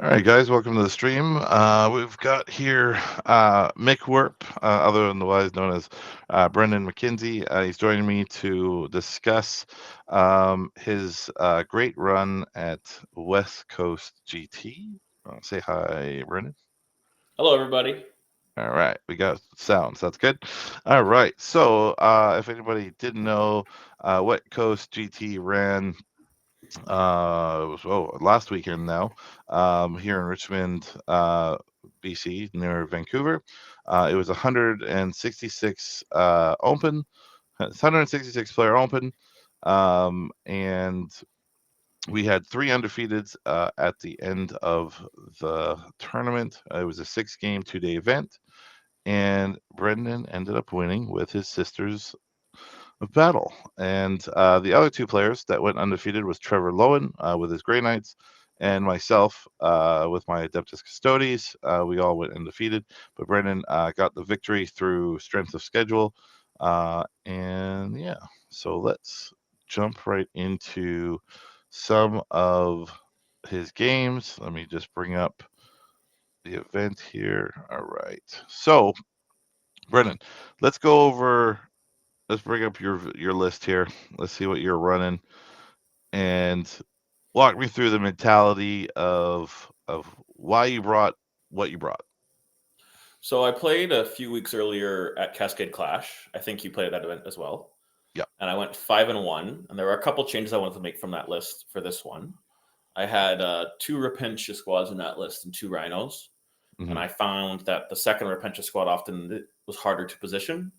All right, guys, welcome to the stream. We've got here McWerp, otherwise known as Brendan McKenzie. He's joining me to discuss his great run at West Coast GT. Say hi, Brendan. Hello, everybody. All right, we got sounds. That's good. All right, so if anybody didn't know, West Coast GT ran last weekend now, here in Richmond, BC, near Vancouver. It was 166 open, 166 player open, and we had 3 undefeateds at the end of the tournament. It was a 6-game, 2-day event, and Brendan ended up winning with his sisters of battle. And the other 2 players that went undefeated was Trevor Lowen with his Grey Knights, and myself with my Adeptus Custodes. We all went undefeated, but Brendan got the victory through strength of schedule. And yeah, so let's jump right into some of his games. Let me just bring up the event here. All right. So, Brendan, let's go over. Let's bring up your list here. Let's see what you're running, and walk me through the mentality of why you brought what you brought. So I played a few weeks earlier at Cascade Clash. I think you played at that event as well. Yeah. And I went 5-1, and there were a couple changes I wanted to make from that list for this one. I had 2 Repentia squads in that list and 2 Rhinos. Mhm. And I found that the second Repentia squad often was harder to position.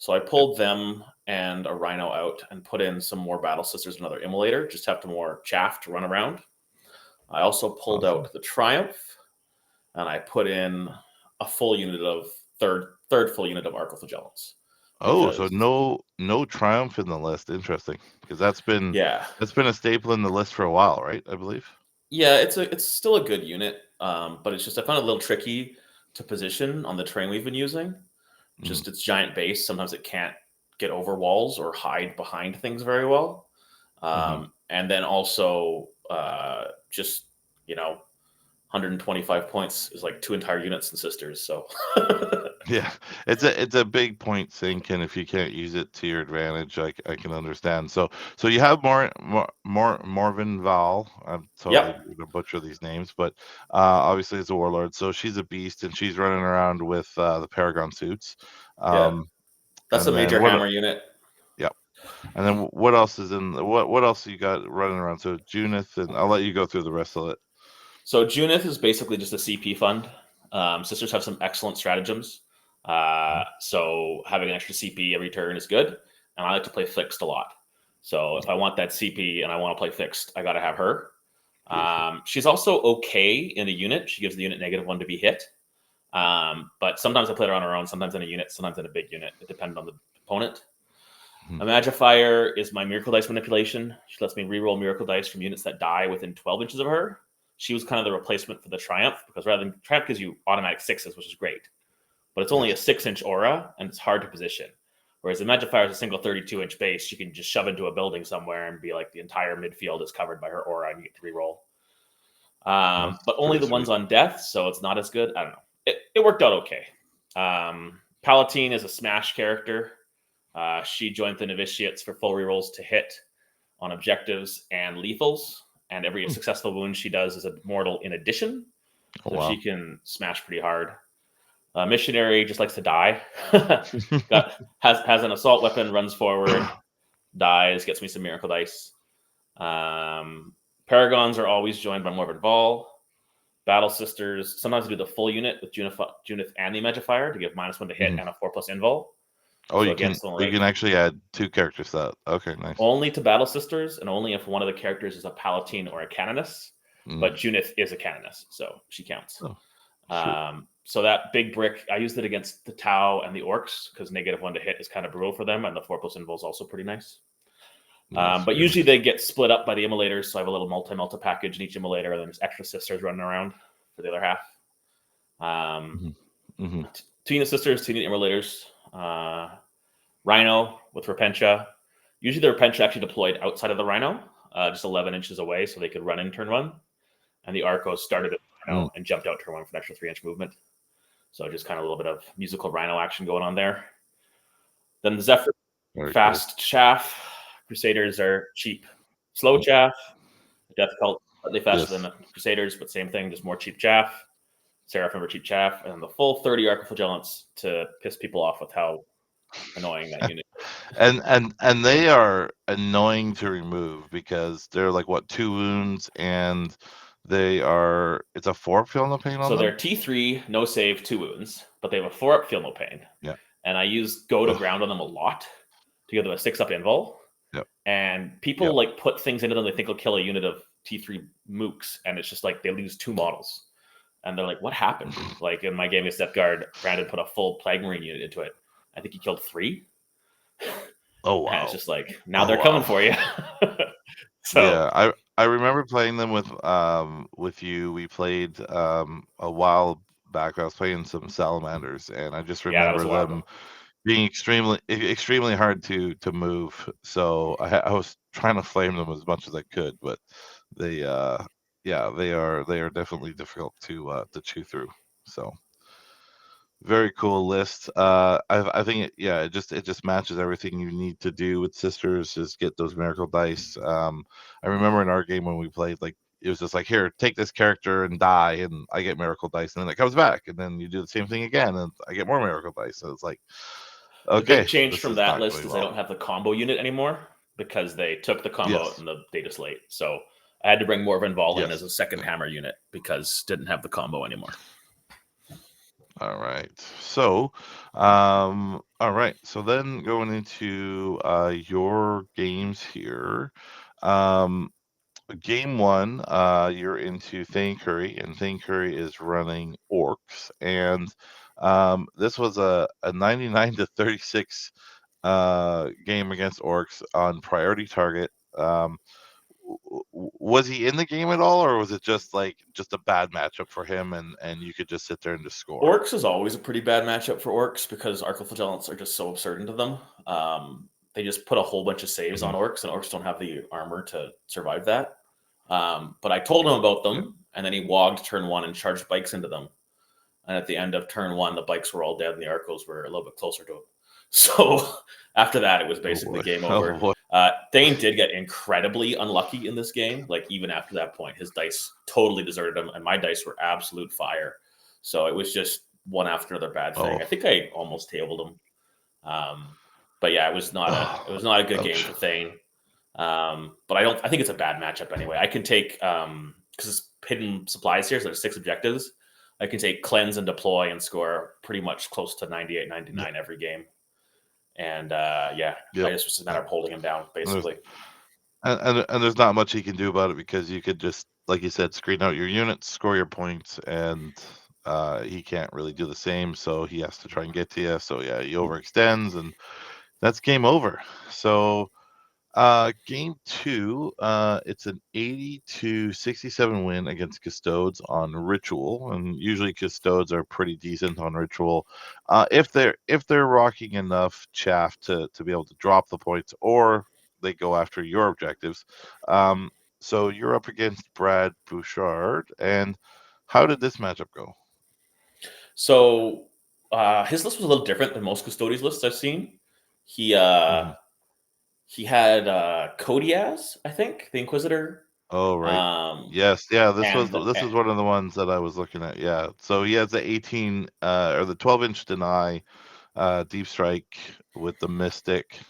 So I pulled them and a Rhino out and put in some more Battle Sisters and another Immolator, just have more chaff to run around. I also pulled out the Triumph, and I put in a full unit of third full unit of Arcoflagellants. Oh, so no Triumph in the list. Interesting, because that's been a staple in the list for a while, right? I believe. Yeah, it's still a good unit, but it's just I found it a little tricky to position on the terrain we've been using. Just its giant base, sometimes it can't get over walls or hide behind things very well. And then also just 125 points is like 2 entire units and sisters. So yeah, it's a big point sink, and if you can't use it to your advantage, I can understand. So you have Morven Val. I'm totally gonna butcher these names, but obviously it's a warlord, so she's a beast, and she's running around with the Paragon suits. That's a major hammer unit. Yep. And then what else is in what else you got running around? So Junith, and I'll let you go through the rest of it. So Junith is basically just a CP fund. Sisters have some excellent stratagems. So having an extra CP every turn is good. And I like to play fixed a lot. So if I want that CP and I want to play fixed, I got to have her. She's also okay in a unit. She gives the unit -1 to be hit. But sometimes I play her on her own, sometimes in a unit, sometimes in a big unit. It depends on the opponent. A Magifier is my Miracle Dice manipulation. She lets me reroll Miracle Dice from units that die within 12 inches of her. She was kind of the replacement for the Triumph, because rather than Triumph gives you automatic 6s, which is great. But it's only a 6-inch aura, and it's hard to position. Whereas the Magifier is a single 32-inch base. She can just shove into a building somewhere and be like the entire midfield is covered by her aura, and you get to reroll. But only the ones on death, so it's not as good. I don't know. It worked out okay. Palatine is a smash character. She joined the Novitiates for full rerolls to hit on objectives and lethals. And every successful wound she does is a mortal in addition. So she can smash pretty hard. Missionary just likes to die. has an assault weapon, runs forward, dies, gets me some Miracle Dice. Paragons are always joined by Morbid Vol. Battle Sisters, sometimes I do the full unit with Junith and the Magifier to give -1 to hit and a 4+ invul. Oh, so you can actually add 2 characters to that. Okay, nice. Only to Battle Sisters, and only if one of the characters is a Palatine or a Canoness. But Junith is a Canoness, so she counts. So that big brick, I used it against the Tau and the Orks, because -1 to hit is kind of brutal for them, and the 4+ invul is also pretty nice. But usually they get split up by the Immolators, so I have a little multi package in each Immolator, and then there's extra sisters running around for the other half. 2 unit sisters, 2 unit Immolators. Rhino with Repentia. Usually the Repentia actually deployed outside of the Rhino, just 11 inches away, so they could run in turn 1. And the Arcos started at rhino and jumped out turn 1 for an extra 3-inch movement. So just kind of a little bit of musical rhino action going on there. Then the Zephyr, fast chaff. Crusaders are cheap, slow chaff. Death Cult, slightly faster than the Crusaders, but same thing, just more cheap chaff. Seraphim are cheap chaff, and the full 30 Archiflagellants to piss people off with how annoying that unit is. And they are annoying to remove because they're like, what, 2 wounds, and it's a 4-up feel no pain on them? So they're T3, no save, 2 wounds, but they have a 4-up feel no pain. Yeah. And I use go to ground on them a lot to give them a 6-up invul. Yep. And people like put things into them they think will kill a unit of T3 mooks, and it's just like they lose 2 models. And they're like, what happened? Like in my game against Death Guard, Brandon put a full Plague Marine unit into it. I think he killed 3. Oh, wow. And it's just like, now they're coming for you. So yeah, I remember playing them with you. We played a while back. I was playing some Salamanders, and I just remember them being extremely hard to move. So I was trying to flame them as much as I could, but they are definitely difficult to chew through. So very cool list. I think it just matches everything you need to do with Sisters. Just get those miracle dice. I remember in our game when we played, like, it was just like, here, take this character and die, and I get miracle dice, and then it comes back, and then you do the same thing again, and I get more miracle dice. So it's like, okay. The big change from that list is I don't have the combo unit anymore because they took the combo out in the data slate. So I had to bring more of Invol in as a second hammer unit because didn't have the combo anymore. All right. So, So then going into your games here. Game 1, you're into Thane Curry, and Thane Curry is running orks, and this was a 99 to 36 game against orks on priority target. Was he in the game at all, or was it just a bad matchup for him, and you could just sit there and just score? Orks is always a pretty bad matchup for orks because Archiflagellants are just so absurd into them. They just put a whole bunch of saves on orks, and orks don't have the armor to survive that. But I told him about them, and then he wogged turn 1 and charged bikes into them. And at the end of turn 1, the bikes were all dead, and the Archos were a little bit closer to him. So after that, it was basically game over. Thane did get incredibly unlucky in this game. Like, even after that point, his dice totally deserted him, and my dice were absolute fire. So it was just one after another bad thing. I think I almost tabled him. But yeah, it was not a good game for Thane. But I think it's a bad matchup anyway. I can take, because it's hidden supplies here, so there's 6 objectives. I can take cleanse and deploy and score pretty much close to 98, 99 every game. And I just was a matter of holding him down, basically. And there's not much he can do about it because you could just, like you said, screen out your units, score your points, and he can't really do the same. So he has to try and get to you. So yeah, he overextends, and that's game over. So game 2, it's an 80 to 67 win against Custodes on Ritual, and usually Custodes are pretty decent on Ritual if they're rocking enough chaff to be able to drop the points, or they go after your objectives. So you're up against Brad Bouchard, and how did this matchup go? So his list was a little different than most Custodes lists I've seen. He had Kodiaz, I think, the Inquisitor. Oh, right. Yes. Yeah, this was one of the ones that I was looking at. Yeah. So he has the 18 or the 12-inch deny deep strike with the Mystic.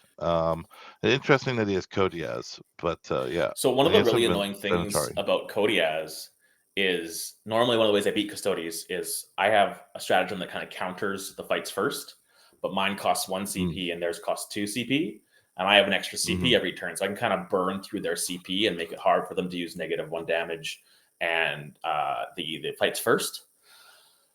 Interesting that he has Kodiaz, but yeah. So one of the really annoying things about Kodiaz is normally one of the ways I beat Custodes is I have a stratagem that kind of counters the fights first, but mine costs 1 CP and theirs costs 2 CP. And I have an extra CP every turn, so I can kind of burn through their CP and make it hard for them to use -1 damage and the fights first.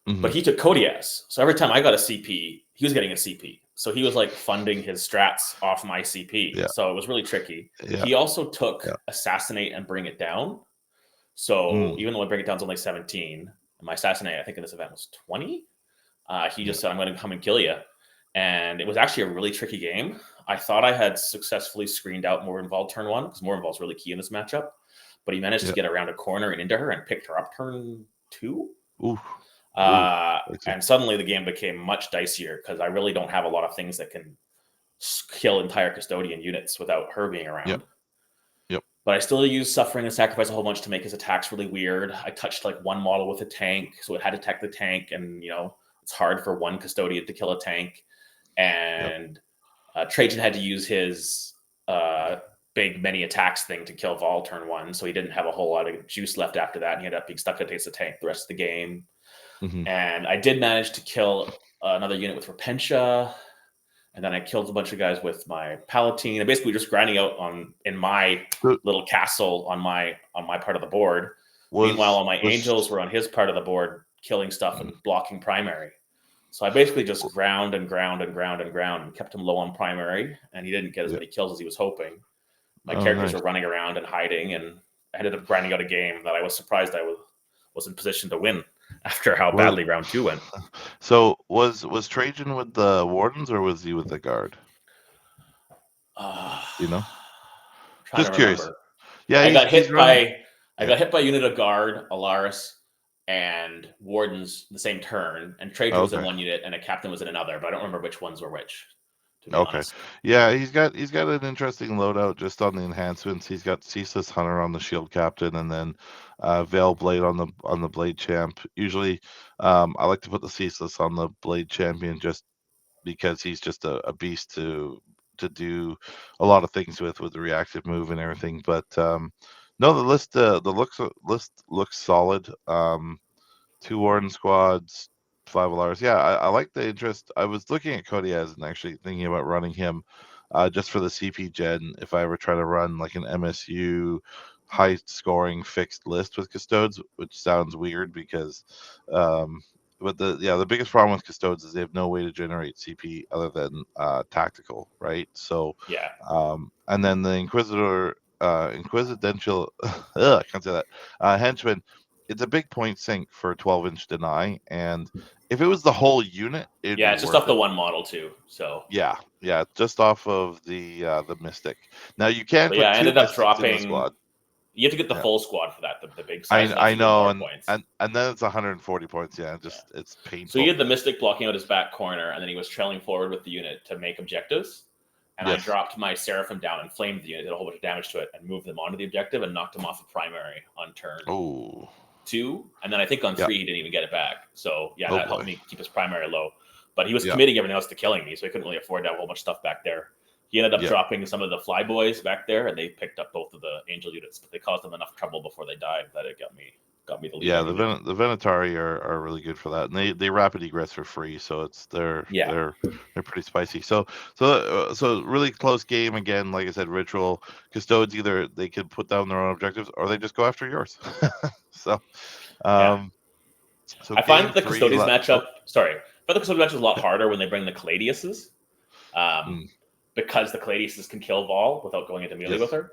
But he took Kodiaz, so every time I got a CP, he was getting a CP. So he was like funding his strats off my CP. Yeah. So it was really tricky. Yeah. He also took Assassinate and Bring It Down. So even though I Bring It Down is only 17, and my Assassinate, I think in this event was 20, he just said, I'm going to come and kill you. And it was actually a really tricky game. I thought I had successfully screened out More Invol turn 1 because More Invol is really key in this matchup. But he managed to get around a corner and into her and picked her up turn 2. Ooh. And suddenly the game became much dicier because I really don't have a lot of things that can kill entire custodian units without her being around. Yep. But I still use Suffering and Sacrifice a whole bunch to make his attacks really weird. I touched like one model with a tank, so it had to attack the tank, and it's hard for one custodian to kill a tank. And Trajan had to use his big many attacks thing to kill Vol turn 1, so he didn't have a whole lot of juice left after that, and he ended up being stuck against the tank the rest of the game. Mm-hmm. And I did manage to kill another unit with Repentia, and then I killed a bunch of guys with my Palatine. And basically just grinding out in my little castle on my part of the board. Meanwhile, all my angels were on his part of the board, killing stuff and blocking primary. So I basically just ground and kept him low on primary, and he didn't get as many kills as he was hoping. My characters were running around and hiding, and I ended up grinding out a game that I was surprised I was in position to win after how badly round 2 went. So was Trajan with the Wardens or was he with the Guard? Just curious. Remember. Yeah, I got hit by a unit of Guard, Alaris, and Wardens the same turn, and Trajan was in one unit and a Captain was in another, but I don't remember which ones were which. To be honest. Yeah, he's got an interesting loadout just on the enhancements. He's got Ceaseless Hunter on the Shield Captain, and then Veil Blade on the Blade Champ. Usually, I like to put the Ceaseless on the Blade Champion just because he's just a beast to do a lot of things with the reactive move and everything. But no, the list looks solid. 2 Warden squads, 5 Alaris. Yeah, I like the interest. I was looking at Kodiaz and actually thinking about running him just for the CP gen if I ever try to run like an MSU high scoring fixed list with Custodes, which sounds weird because but the biggest problem with Custodes is they have no way to generate CP other than tactical, right? So and then the Inquisitorial I can't say that henchman. It's a big point sink for a 12-inch deny, and if it was the whole unit, it's just off the one model too. So yeah, just off of the Mystic. Now you can put 2 I ended up Mystics dropping. in the squad. You have to get the full squad for that, the big size. I know, and then it's 140 points. Yeah, it's painful. So he had the Mystic blocking out his back corner, and then he was trailing forward with the unit to make objectives. And I dropped my Seraphim down and flamed the unit, did a whole bunch of damage to it, and moved them onto the objective and knocked him off of primary on turn 2. And then I think on 3 he didn't even get it back. So that helped me keep his primary low. But he was committing everything else to killing me, so he couldn't really afford to have a whole bunch of stuff back there. He ended up dropping some of the Flyboys back there, and they picked up both of the Angel units, but they caused them enough trouble before they died that it got me the lead. Yeah, the Venatari are really good for that, and they rapid egress for free, so they're pretty spicy. So really close game again. Like I said, Ritual Custodes, either they could put down their own objectives or they just go after yours. So I find the Custodians matchup. Sorry, but the Custodians matchup is a lot harder when they bring the Caladiuses, because the Caladiuses can kill Vol without going into melee with her.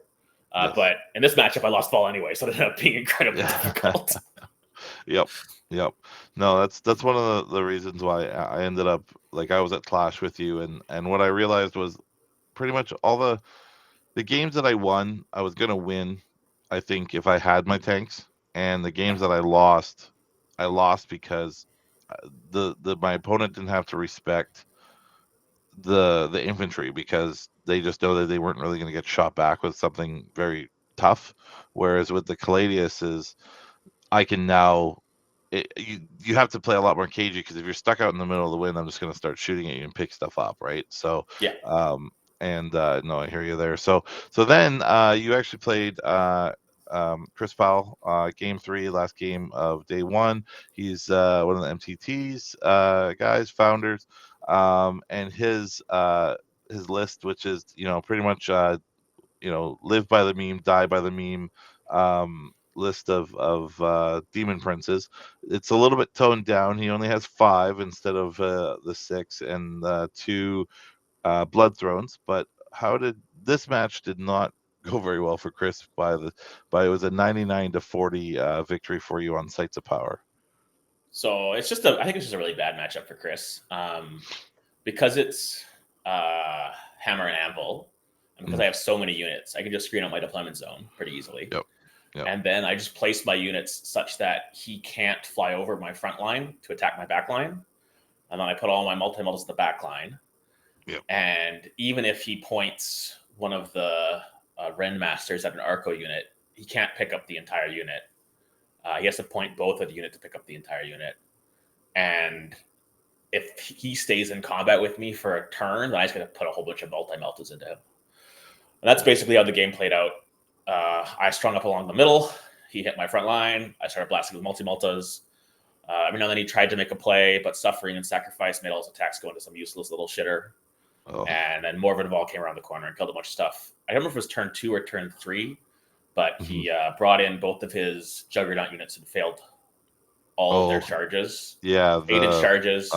But in this matchup, I lost Vol anyway, so it ended up being incredibly difficult. Yep. No, that's one of the reasons why I ended up I was at Clash with you, and what I realized was pretty much all the games that I won, I was gonna win. I think if I had my tanks, and the games that I lost because my opponent didn't have to respect the infantry because they just know that they weren't really going to get shot back with something very tough. Whereas with the Caladius I can now you have to play a lot more cagey because if you're stuck out in the middle of the wind, I'm just going to start shooting at you and pick stuff up, right? So no, I hear you there. So then you actually played Chris Powell, game 3, last game of day 1. He's one of the MTT's guys, founders, and his list, which is pretty much live by the meme, die by the meme list of demon princes. It's a little bit toned down. He only has 5 instead of the 6 and 2 blood thrones. But how did this match did not go very well for Chris by it was a 99-40 victory for you on Sights of Power. So I think it's just a really bad matchup for Chris, because it's Hammer and Anvil, and because I have so many units, I can just screen out my deployment zone pretty easily. Yep. And then I just placed my units such that he can't fly over my front line to attack my back line. And then I put all my multi-models in the back line. Yep. And even if he points one of the Ren Masters at an Arco unit, he can't pick up the entire unit. He has to point both of the unit to pick up the entire unit. And if he stays in combat with me for a turn, then I just got to put a whole bunch of multi-meltas into him. And that's basically how the game played out. I strung up along the middle. He hit my front line. I started blasting with multi-multas. Every now and then he tried to make a play, but Suffering and Sacrifice made all his attacks go into some useless little shitter. Oh. And then Morvenval came around the corner and killed a bunch of stuff. I don't remember if it was turn 2 or turn 3, but he brought in both of his Juggernaut units and failed all of their charges. Yeah. 8-inch charges.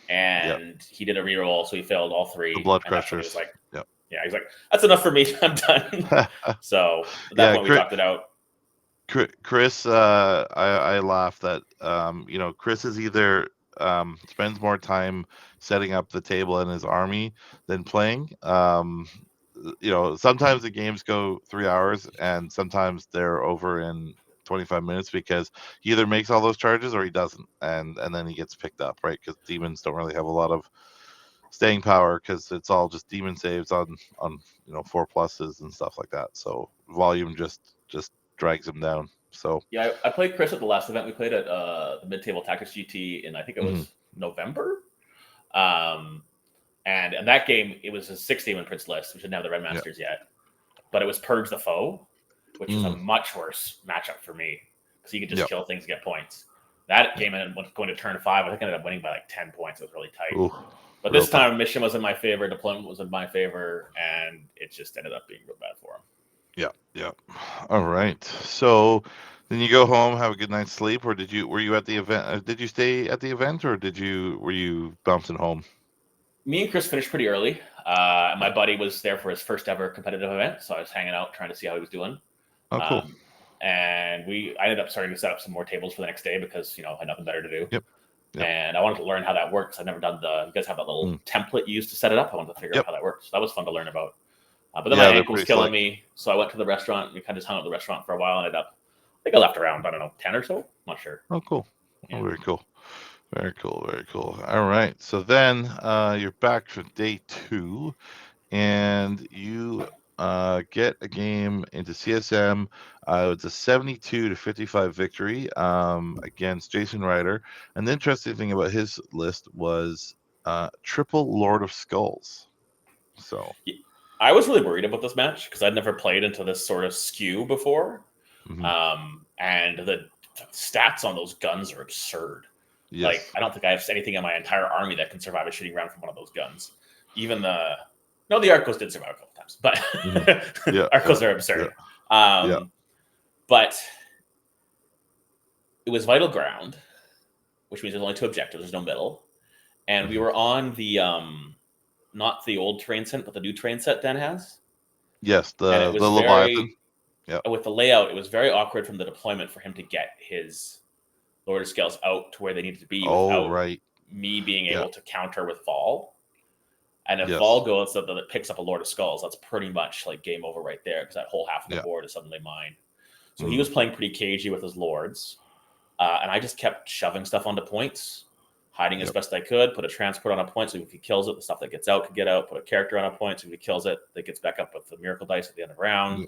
And he did a reroll, so he failed all 3. The Blood and Crushers. He was like, yeah, he's like, that's enough for me. I'm done. So at that point, we talked it out. Chris, I laugh that Chris is either spends more time setting up the table and his army than playing. Sometimes the games go 3 hours and sometimes they're over in 25 minutes because he either makes all those charges or he doesn't, and then he gets picked up, right? Because demons don't really have a lot of staying power because it's all just demon saves on 4+ and stuff like that. So volume just drags him down. So yeah, I played Chris at the last event. We played at the Mid-Table Tactics GT in I think it was November. And in that game, it was a 6-demon prince list, which didn't have the Red Masters yet, but it was Purge the Foe, which is a much worse matchup for me because you can just kill things and get points. That game going to turn 5. I think I ended up winning by like 10 points. It was really tight. Ooh, but this time, mission was in my favor, deployment was in my favor, and it just ended up being real bad for him. Yeah. All right. So then you go home, have a good night's sleep, or were you at the event? Did you stay at the event, or were you bouncing home? Me and Chris finished pretty early. My buddy was there for his first ever competitive event, so I was hanging out trying to see how he was doing. Oh, cool. And I ended up starting to set up some more tables for the next day because I had nothing better to do. Yep. And I wanted to learn how that works. I've never done you guys have that little template you use to set it up. I wanted to figure out how that works. So that was fun to learn about. But then my ankle was killing me, so I went to the restaurant. We kind of just hung out at the restaurant for a while. I think I left around, I don't know, 10 or so. I'm not sure. Oh, cool. Yeah. Oh, very cool. Very cool. Very cool. All right. So then you're back for day 2, and you get a game into CSM. It's a 72-55 victory against Jason Ryder. And the interesting thing about his list was triple Lord of Skulls. So I was really worried about this match because I'd never played into this sort of skew before. And the stats on those guns are absurd. Yes. Like, I don't think I have anything in my entire army that can survive a shooting round from one of those guns. Even the Arcos did survive a couple times, but Arcos are absurd. But it was Vital Ground, which means there's only 2 objectives. There's no middle. And we were on the, not the old terrain set, but the new terrain set Dan has. Yes, the Leviathan. With the layout, it was very awkward from the deployment for him to get his Lord of Scales out to where they needed to be without me being able to counter with Vol. And if Vol goes so that it picks up a Lord of Skulls, that's pretty much like game over right there because that whole half of the board is suddenly mine. So he was playing pretty cagey with his Lords. And I just kept shoving stuff onto points, hiding as best I could, put a transport on a point so if he kills it, the stuff that gets out could get out, put a character on a point so if he kills it, that gets back up with the miracle dice at the end of round.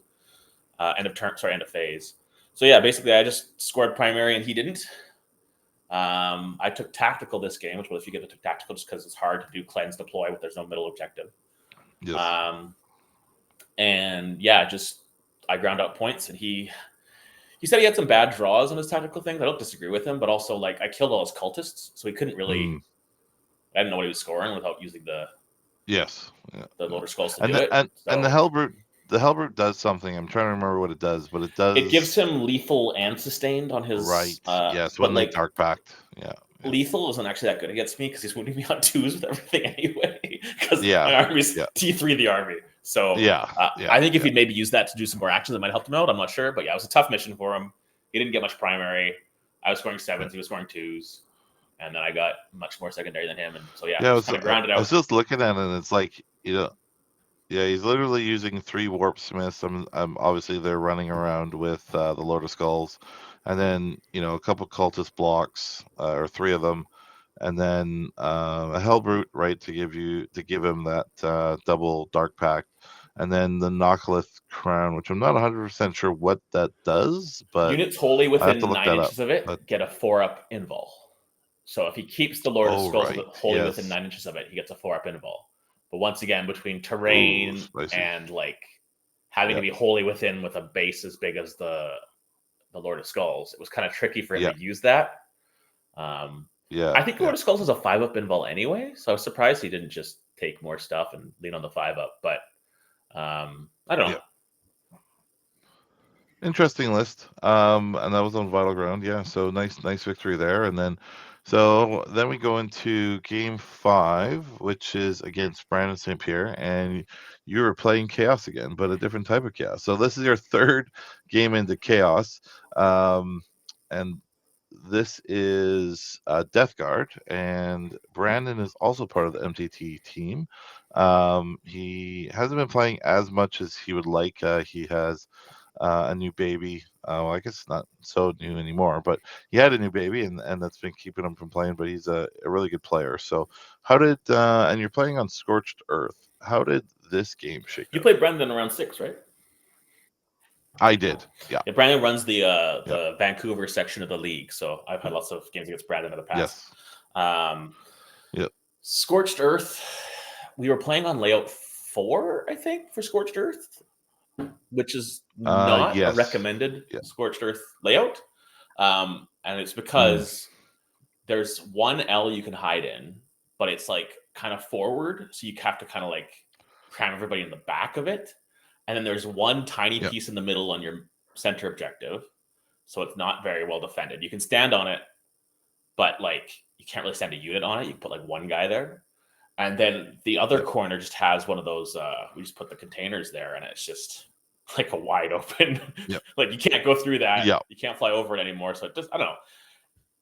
End of phase. So yeah, basically I just scored primary and he didn't. I took tactical this game, which was if you get to tactical just because it's hard to do cleanse deploy with there's no middle objective. Yes. And yeah, just I ground out points and he said he had some bad draws on his tactical things. I don't disagree with him, but also like I killed all his cultists, so he couldn't really I didn't know what he was scoring without using the Lord of Skulls to do it. And the Hellbrute does something. I'm trying to remember what it does, but it does. It gives him lethal and sustained on his yes, when they Dark Pact. Lethal isn't actually that good against me because he's wounding me on 2s with everything anyway. Because my army's T3 the army. So I think if he'd maybe use that to do some more actions, it might help him out. I'm not sure, but it was a tough mission for him. He didn't get much primary. I was scoring 7s, he was scoring 2s, and then I got much more secondary than him. And so I was kind of grounded out. I was just looking at it, and it's like Yeah, he's literally using 3 warp smiths. Obviously they're running around with the Lord of Skulls, and then a couple cultist blocks, or 3 of them, and then a Hellbrute, right, to give him that double Dark Pact, and then the Knocklith Crown, which I'm not 100% sure what that does, but Units wholly I have to within look 9 that up. inches of it But get a 4-up invul. So if he keeps the Lord of Skulls right, wholly within yes. 9 inches of it, he gets a 4-up invul. But once again, between Ooh, terrain spicy. and like having to Yeah, be wholly within with a base as big as the Lord of Skulls, it was kind of tricky for him yeah, to use that. I think yeah. Lord of Skulls is a 5-up invul anyway, so I was surprised he didn't just take more stuff and lean on the 5-up. But I don't know. Yeah. Interesting list. And that was on Vital Ground. Yeah, so nice victory there. And then we go into game 5, which is against Brandon St. Pierre, and you were playing Chaos again, but a different type of Chaos. So this is your third game into Chaos. And this is Death Guard, and Brandon is also part of the MTT team. He hasn't been playing as much as he would like. He has a new baby. Well, I guess not so new anymore, but he had a new baby, and that's been keeping him from playing. But he's a really good player. So, how did and you're playing on Scorched Earth? How did this game shake You out? played Brendan around 6, right? I did. Yeah. Yeah, Brandon runs the Yeah. Vancouver section of the league, so I've had lots of games against Brandon in the past. Yes. Um, Yep. Scorched Earth, we were playing on layout 4, I think, for Scorched Earth, which is not a Yes. recommended Yeah. Scorched Earth layout. And it's Mm. because there's one L you can hide in, but it's like kind of forward, so you have to kind of like cram everybody in the back of it. And then there's one tiny Yeah. piece in the middle on your center objective, so it's not very well defended. You can stand on it, but like you can't really stand a unit on it. You can put like one guy there, and then the other Yep. corner just has one of those. We just put the containers there, and it's just like a wide open. Yep. Like you can't go through that. Yeah. You can't fly over it anymore. So it just I don't know.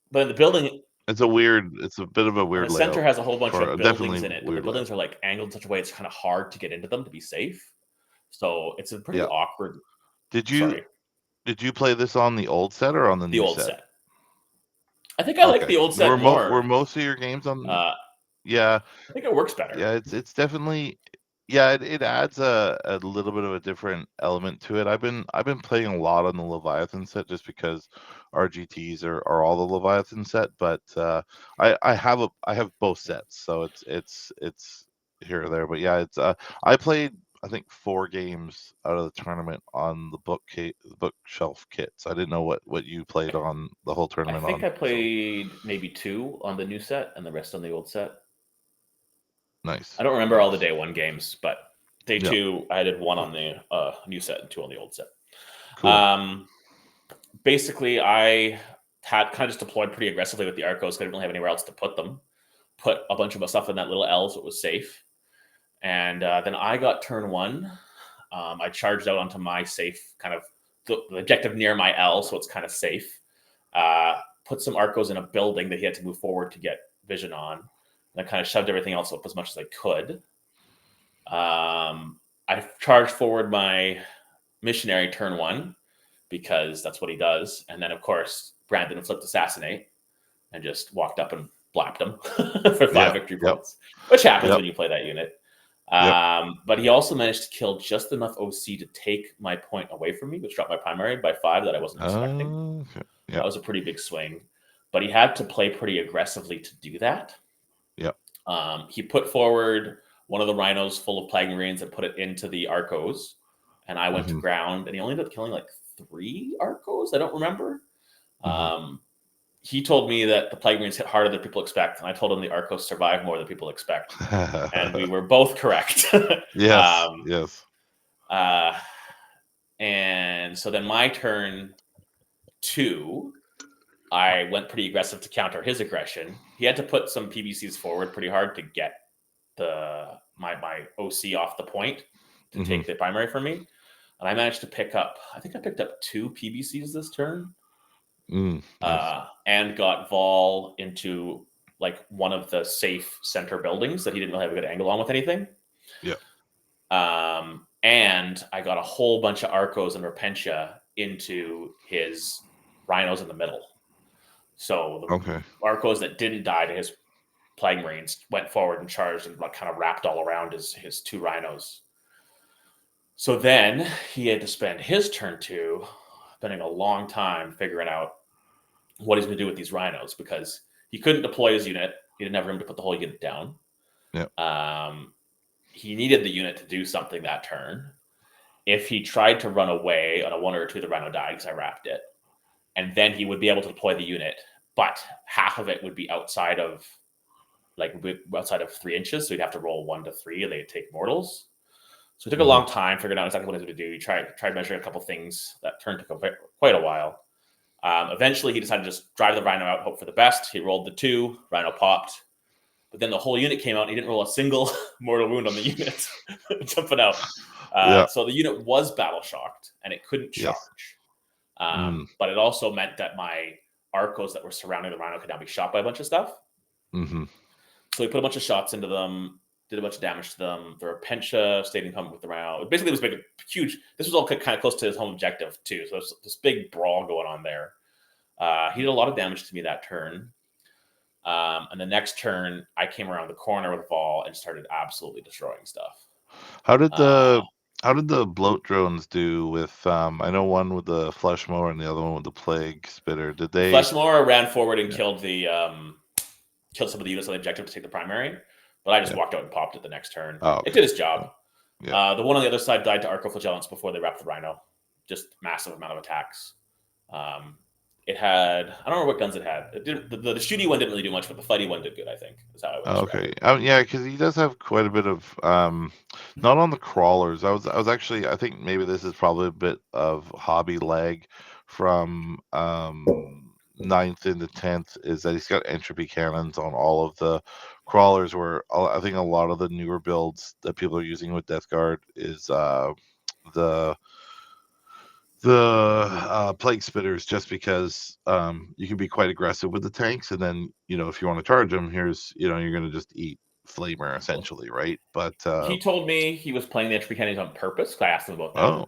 But in the building, It's a bit of a and weird the center layout has a whole bunch for of definitely buildings in it, but the weird layout. buildings are like angled in such a way it's kind of hard to get into them to be safe. So it's a pretty Yeah. awkward. Did you Sorry, play this on the old set or on the the new old set? set. I think I like Okay. the old Were set more. most of your games on? Uh, Yeah. I think it works better. Yeah, it's definitely it adds a little bit of a different element to it. I've been playing a lot on the Leviathan set just because RGTs are all the Leviathan set, but I have both sets, so it's here or there. But yeah, it's I played I think 4 games out of the tournament on the bookshelf kits. I didn't know what you played on the whole I tournament think on. I So played maybe 2 on the new set and the rest on the old set. nice, I don't remember all the nice. day 1 games, but day Yeah, 2 I did 1 on the new set and 2 on the old set. cool. Basically, I had kind of just deployed pretty aggressively with the Arcos because I didn't really have anywhere else to put them. Put a bunch of my stuff in that little L so it was safe. And then I got turn 1. I charged out onto my safe, kind of the objective near my L, so it's kind of safe. Put some Arcos in a building that he had to move forward to get vision on. And I kind of shoved everything else up as much as I could. I charged forward my missionary turn 1 because that's what he does. And then, of course, Brandon flipped assassinate and just walked up and blapped him for 5 Yeah, victory yep, points, which happens yep, when you play that unit. yep. But he also managed to kill just enough OC to take my point away from me, which dropped my primary by 5 that I wasn't expecting. Okay. Yeah. That was a pretty big swing. But he had to play pretty aggressively to do that. Yep. He put forward one of the rhinos full of Plague Marines and put it into the Arcos. And I went to ground, and he only ended up killing like 3 Arcos. I don't remember. He told me that the Plague Marines hit harder than people expect, and I told him the Arcos survive more than people expect. And we were both correct. Yes. Yes. And so then my turn 2, I went pretty aggressive to counter his aggression. He had to put some PBCs forward pretty hard to get my OC off the point to take the primary from me. And I managed to pick up, I think I picked up 2 PBCs this turn. Nice. And got Vol into like one of the safe center buildings that he didn't really have a good angle on with anything. Yeah. And I got a whole bunch of Arcos and Repentia into his rhinos in the middle. So the Okay. Arcos that didn't die to his Plague Marines went forward and charged and like kind of wrapped all around his two rhinos. So then he had to spend his turn 2 spending a long time figuring out what he's going to do with these rhinos because he couldn't deploy his unit. He didn't have room to put the whole unit down. Yeah. He needed the unit to do something that turn. If he tried to run away on a 1 or a 2, the rhino died because I wrapped it. And then he would be able to deploy the unit, but half of it would be outside of 3 inches. So he'd have to roll 1 to 3 and they'd take mortals. So it took a long time figuring out exactly what he was going to do. He tried measuring a couple things. That turn took quite a while. Eventually, he decided to just drive the rhino out, hope for the best. He rolled the 2, rhino popped. But then the whole unit came out and he didn't roll a single mortal wound on the unit jumping out. So the unit was battle shocked and it couldn't charge. But it also meant that my Arcos that were surrounding the rhino could now be shot by a bunch of stuff. Mm-hmm. So we put a bunch of shots into them, did a bunch of damage to them. The Repentia stayed in combat with the rhino. Basically, it was huge. This was all kind of close to his home objective too. So there's this big brawl going on there. He did a lot of damage to me that turn. And the next turn, I came around the corner with Vol and started absolutely destroying stuff. How did the bloat drones do with? I know one with the flesh mower and the other one with the plague spitter. Did they? Flesh mower ran forward and killed some of the units on the objective to take the primary, but I just walked out and popped it the next turn. Oh, okay. It did its job. Yeah. The one on the other side died to Arcoflagellants before they wrapped the rhino. Just massive amount of attacks. It had, I don't remember what guns it had. The shooty one didn't really do much, but the fighty one did good, I think. Is how I would Okay. Yeah, because he does have quite a bit of not on the crawlers. I was actually, I think maybe this is probably a bit of hobby lag from 9th into 10th, is that he's got entropy cannons on all of the crawlers, where I think a lot of the newer builds that people are using with Death Guard is the plague spitters, just because you can be quite aggressive with the tanks, and then if you want to charge them, you're going to just eat flamer essentially, right? But he told me he was playing the entropy cannons on purpose. I asked him about that.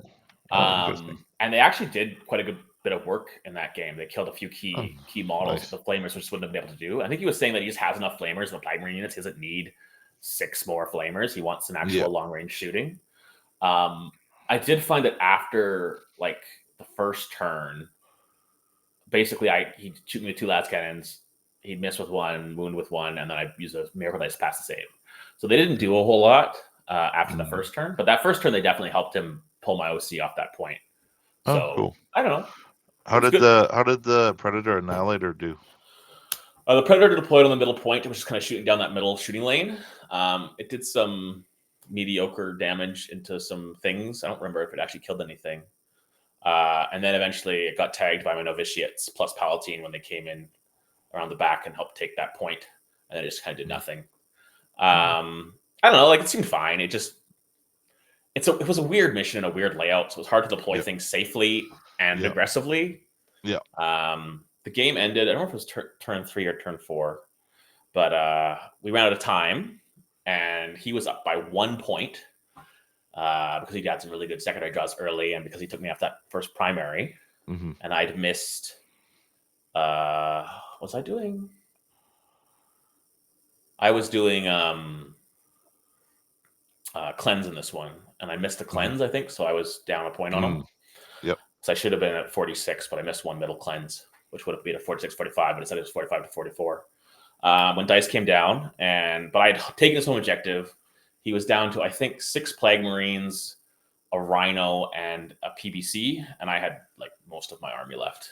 Interesting. And they actually did quite a good bit of work in that game. They killed a few key models nice. that the flamers just wouldn't have been able to do. I think he was saying that he just has enough flamers in the Plague Marine units. He doesn't need 6 more flamers. He wants some actual long range shooting. I did find that after like the first turn, basically he'd shoot me with 2 las cannons, he'd miss with 1, wound with 1, and then I'd use a miracle dice to pass the save. So they didn't do a whole lot after the first turn, but that first turn they definitely helped him pull my OC off that point. So cool. I don't know. How did the Predator Annihilator do? The Predator deployed on the middle point, which is kind of shooting down that middle shooting lane. It did some mediocre damage into some things. I don't remember if it actually killed anything. And then eventually it got tagged by my novitiates plus Palatine when they came in around the back and helped take that point. And it just kind of did nothing. I don't know. Like, it seemed fine. It was a weird mission and a weird layout. So it was hard to deploy things safely and aggressively. Yeah. The game ended. I don't know if it was turn 3 or turn 4, but we ran out of time. And he was up by 1 point because he got some really good secondary draws early, and because he took me off that first primary. And I'd missed. What was I doing? I was doing cleanse in this one, and I missed the cleanse, I think. So I was down a point on him. Yep. So I should have been at 46, but I missed 1 middle cleanse, which would have been a 46-45, but instead it was 45 to 44. When dice came down, but I'd taken his home objective. He was down to, I think, 6 Plague Marines, a Rhino, and a PBC, and I had like most of my army left.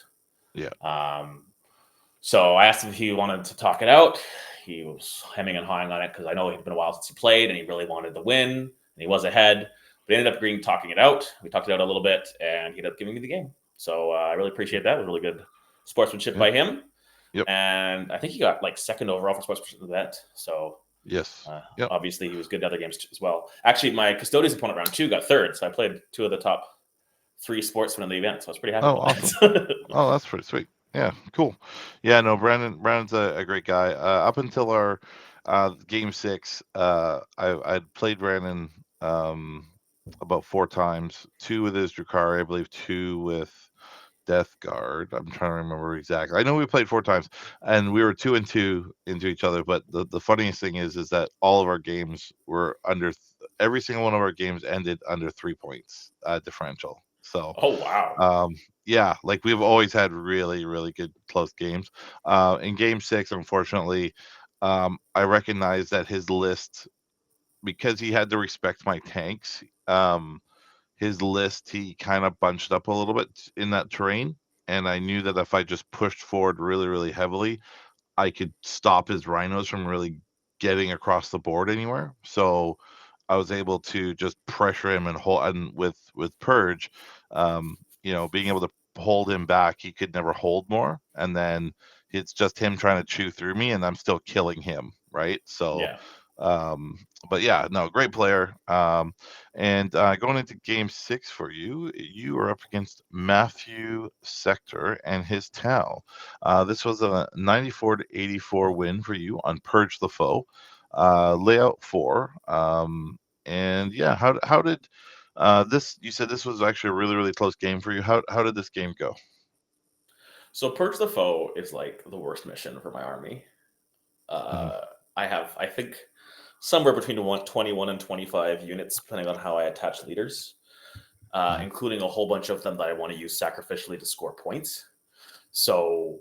Yeah. So I asked him if he wanted to talk it out. He was hemming and hawing on it because I know it had been a while since he played, and he really wanted the win, and he was ahead. But he ended up agreeing to talking it out. We talked it out a little bit, and he ended up giving me the game. So I really appreciate that. It was really good sportsmanship by him. Yep. And I think he got like 2nd overall for sportsmanship in the event. So yes, obviously he was good in other games as well. Actually, my Custodes opponent round 2 got 3rd. So I played 2 of the top 3 sportsmen in the event. So I was pretty happy. Oh, awesome. Oh, that's pretty sweet. Yeah, cool. Yeah, no, Brandon's a great guy. Up until our game 6, I'd played Brandon about 4 times. 2 with his Drukhari, I believe 2 with Death Guard. I'm trying to remember exactly. I know we played 4 times, and we were 2 and 2 into each other. But the funniest thing is that all of our games were under. Every single one of our games ended under 3 points differential. So, Oh wow. yeah, like we've always had really, really good close games. In Game 6, unfortunately, I recognized that his list, because he had to respect my tanks. His list, he kind of bunched up a little bit in that terrain, and I knew that if I just pushed forward really, really heavily, I could stop his rhinos from really getting across the board anywhere. So I was able to just pressure him and hold, and with Purge, being able to hold him back, he could never hold more, and then it's just him trying to chew through me, and I'm still killing him, right? So, Yeah. um, but yeah, no, great player. And going into Game 6 for you, you are up against Matthew Sector and his Tau. This was a 94-84 win for you on Purge the Foe. Layout 4. And yeah, how did this? You said this was actually a really, really close game for you. How did this game go? So Purge the Foe is like the worst mission for my army. Mhm. I have, I think, somewhere between 21 and 25 units, depending on how I attach leaders, Mhm. including a whole bunch of them that I want to use sacrificially to score points. So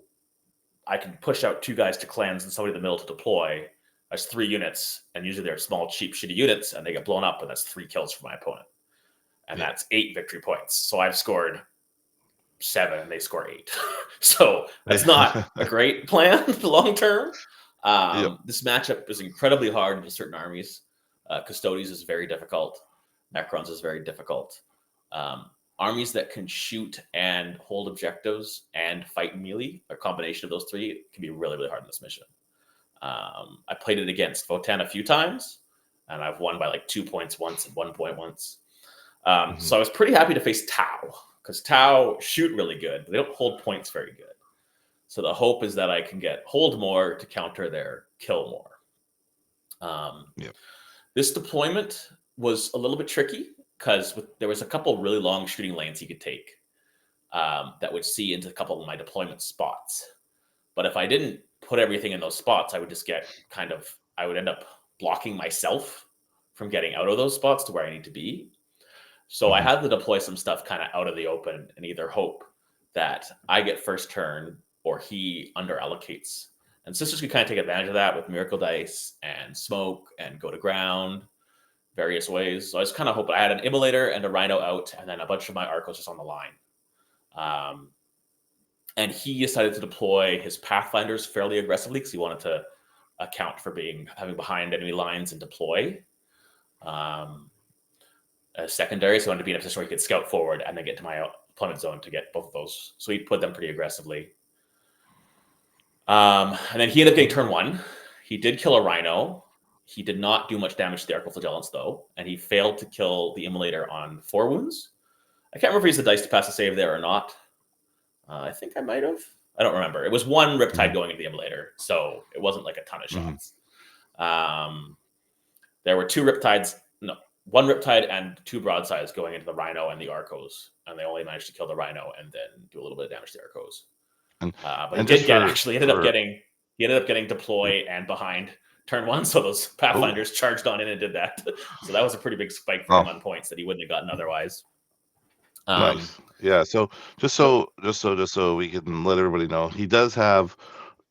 I can push out 2 guys to clans and somebody in the middle to deploy. That's 3 units, and usually they're small, cheap, shitty units, and they get blown up, and that's 3 kills for my opponent. And Yeah. that's 8 victory points. So I've scored 7, and they score 8. So that's not a great plan long term. Yep. This matchup is incredibly hard into certain armies. Custodes is very difficult. Necrons is very difficult. Armies that can shoot and hold objectives and fight melee, a combination of those 3, can be really, really hard in this mission. I played it against Votan a few times, and I've won by like 2 points once and 1 point once. Mhm. So I was pretty happy to face Tau, because Tau shoot really good, but they don't hold points very good. So the hope is that I can get hold more to counter their kill more. Yep. This deployment was a little bit tricky because there was a couple really long shooting lanes he could take that would see into a couple of my deployment spots. But if I didn't put everything in those spots, I would just get I would end up blocking myself from getting out of those spots to where I need to be. So I Mhm. had to deploy some stuff kind of out of the open and either hope that I get first turn or he under allocates. And sisters could kind of take advantage of that with miracle dice and smoke and go to ground various ways. So I was kind of hoping I had an immolator and a rhino out, and then a bunch of my arcos just on the line. And he decided to deploy his pathfinders fairly aggressively because he wanted to account for having behind enemy lines and deploy. As secondary, so I wanted to be in a position where he could scout forward and then get to my opponent zone to get both of those. So he put them pretty aggressively. And then he ended up getting turn 1. He did kill a rhino. He did not do much damage to the Arcoflagellants, though, and he failed to kill the Immolator on 4 wounds. I can't remember if he used the dice to pass a save there or not. I think I might have. I don't remember. It was 1 Riptide Mhm. going into the Immolator, so it wasn't like a ton of Mhm. shots. There were 2 Riptides. No, 1 Riptide and 2 broadsides going into the Rhino and the Arcos, and they only managed to kill the Rhino and then do a little bit of damage to the Arcos. And But he and just did get for actually for he ended up getting deploy and behind turn 1, so those oh Pathfinders charged on in and did that. So that was a pretty big spike for oh him on points that he wouldn't have gotten otherwise. Um, nice. Yeah. So so just so we can let everybody know, he does have,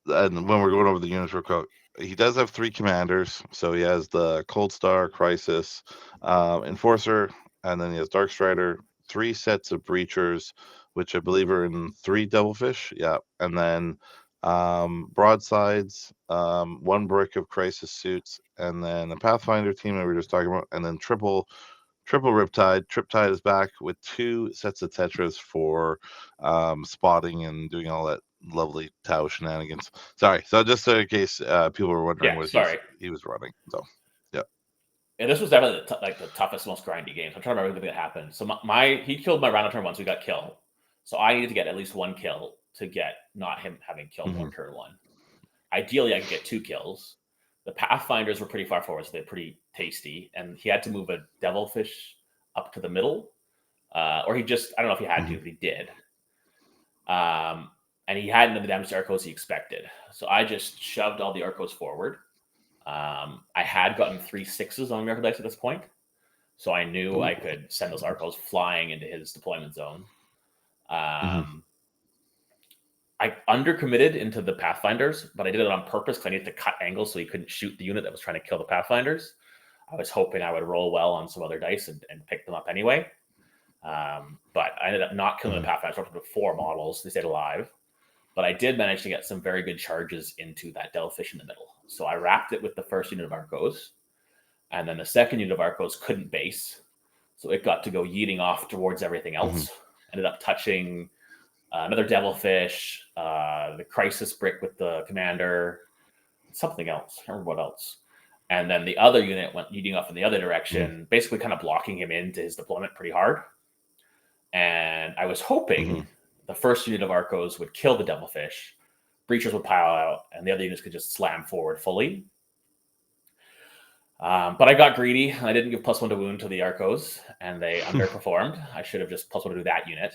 and when we're going over the units real quick, he does have 3 commanders. So he has the Cold Star, Crisis, Enforcer, and then he has Dark Strider. 3 sets of Breachers, which I believe are in 3 Devilfish. Yeah, and then broadsides, 1 brick of Crisis suits, and then a Pathfinder team that we were just talking about, and then triple Riptide. Triptide is back with 2 sets of Tetras for spotting and doing all that lovely Tau shenanigans. Sorry, so just in case people were wondering yeah, what sorry. he was running. So yeah. And this was definitely the toughest, most grindy game. So I'm trying to remember everything that happened. So he killed my Rhino turn 1, so we got killed. So I needed to get at least 1 kill to get not him having killed more Hmm. turn 1. Ideally, I could get 2 kills. The Pathfinders were pretty far forward, so they're pretty tasty. And he had to move a Devilfish up to the middle. Or he just, I don't know if he had to, but he did. And he hadn't done the damage to Arcos he expected. So I just shoved all the Arcos forward. I had gotten 3 6s on Miracle Dice at this point. So I knew I could send those Arcos flying into his deployment zone. I undercommitted into the Pathfinders, but I did it on purpose because I needed to cut angles so he couldn't shoot the unit that was trying to kill the Pathfinders. I was hoping I would roll well on some other dice and pick them up anyway. But I ended up not killing the Pathfinders. I dropped them to 4 models. They stayed alive. But I did manage to get some very good charges into that Devilfish in the middle. So I wrapped it with the first unit of Arcos. And then the second unit of Arcos couldn't base. So it got to go yeeting off towards everything else. Ended up touching another Devilfish, the Crisis Brick with the Commander, something else. I can't remember what else. And then the other unit went yeeting off in the other direction, basically kind of blocking him into his deployment pretty hard. And I was hoping the first unit of Arcos would kill the Devilfish, Breachers would pile out, and the other units could just slam forward fully. But I got greedy, and I didn't give +1 to wound to the Arcos, and they underperformed. I should have just +1 to do that unit.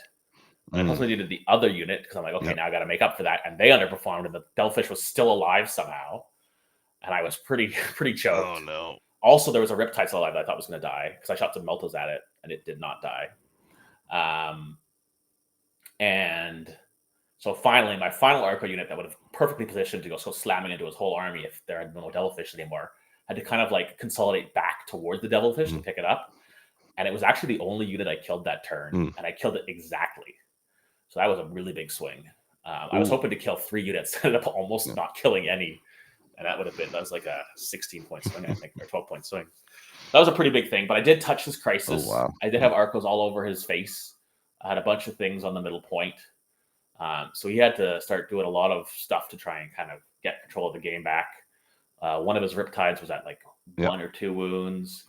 And I +1 to the other unit, because I'm like, okay, now I got to make up for that. And they underperformed, and the Devilfish was still alive somehow. And I was pretty choked. Oh, no. Also, there was a Riptide still alive that I thought was going to die, because I shot some Meltos at it, and it did not die. And so finally, my final Arco unit that would have perfectly positioned to go slamming into his whole army if there had been no Devilfish anymore, had to kind of like consolidate back towards the Devilfish to pick it up. And it was actually the only unit I killed that turn, and I killed it exactly. So that was a really big swing. I was hoping to kill 3 units, ended up almost not killing any. And that was like a 16-point swing, I think, or 12-point swing. That was a pretty big thing, but I did touch his Crisis. Oh, wow. I did have Arcos all over his face. I had a bunch of things on the middle point. So he had to start doing a lot of stuff to try and kind of get control of the game back. One of his Riptides was at like 1 or 2 wounds.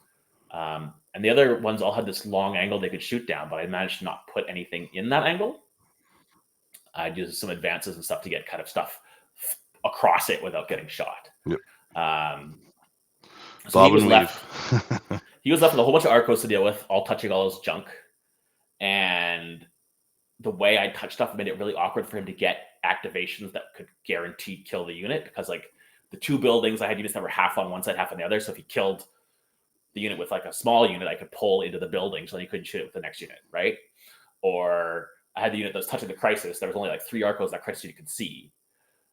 And the other ones all had this long angle they could shoot down, but I managed to not put anything in that angle. I used some advances and stuff to get kind of stuff across it without getting shot. So he was left. He was left with a whole bunch of Arcos to deal with, all touching all his junk. And the way I touched stuff made it really awkward for him to get activations that could guarantee kill the unit, because like the 2 buildings, I had units that were half on one side, half on the other. So if he killed the unit with like a small unit, I could pull into the building so he couldn't shoot it with the next unit, right? Or I had the unit that was touching the Crisis. There was only like 3 Arcos that Crisis you could see.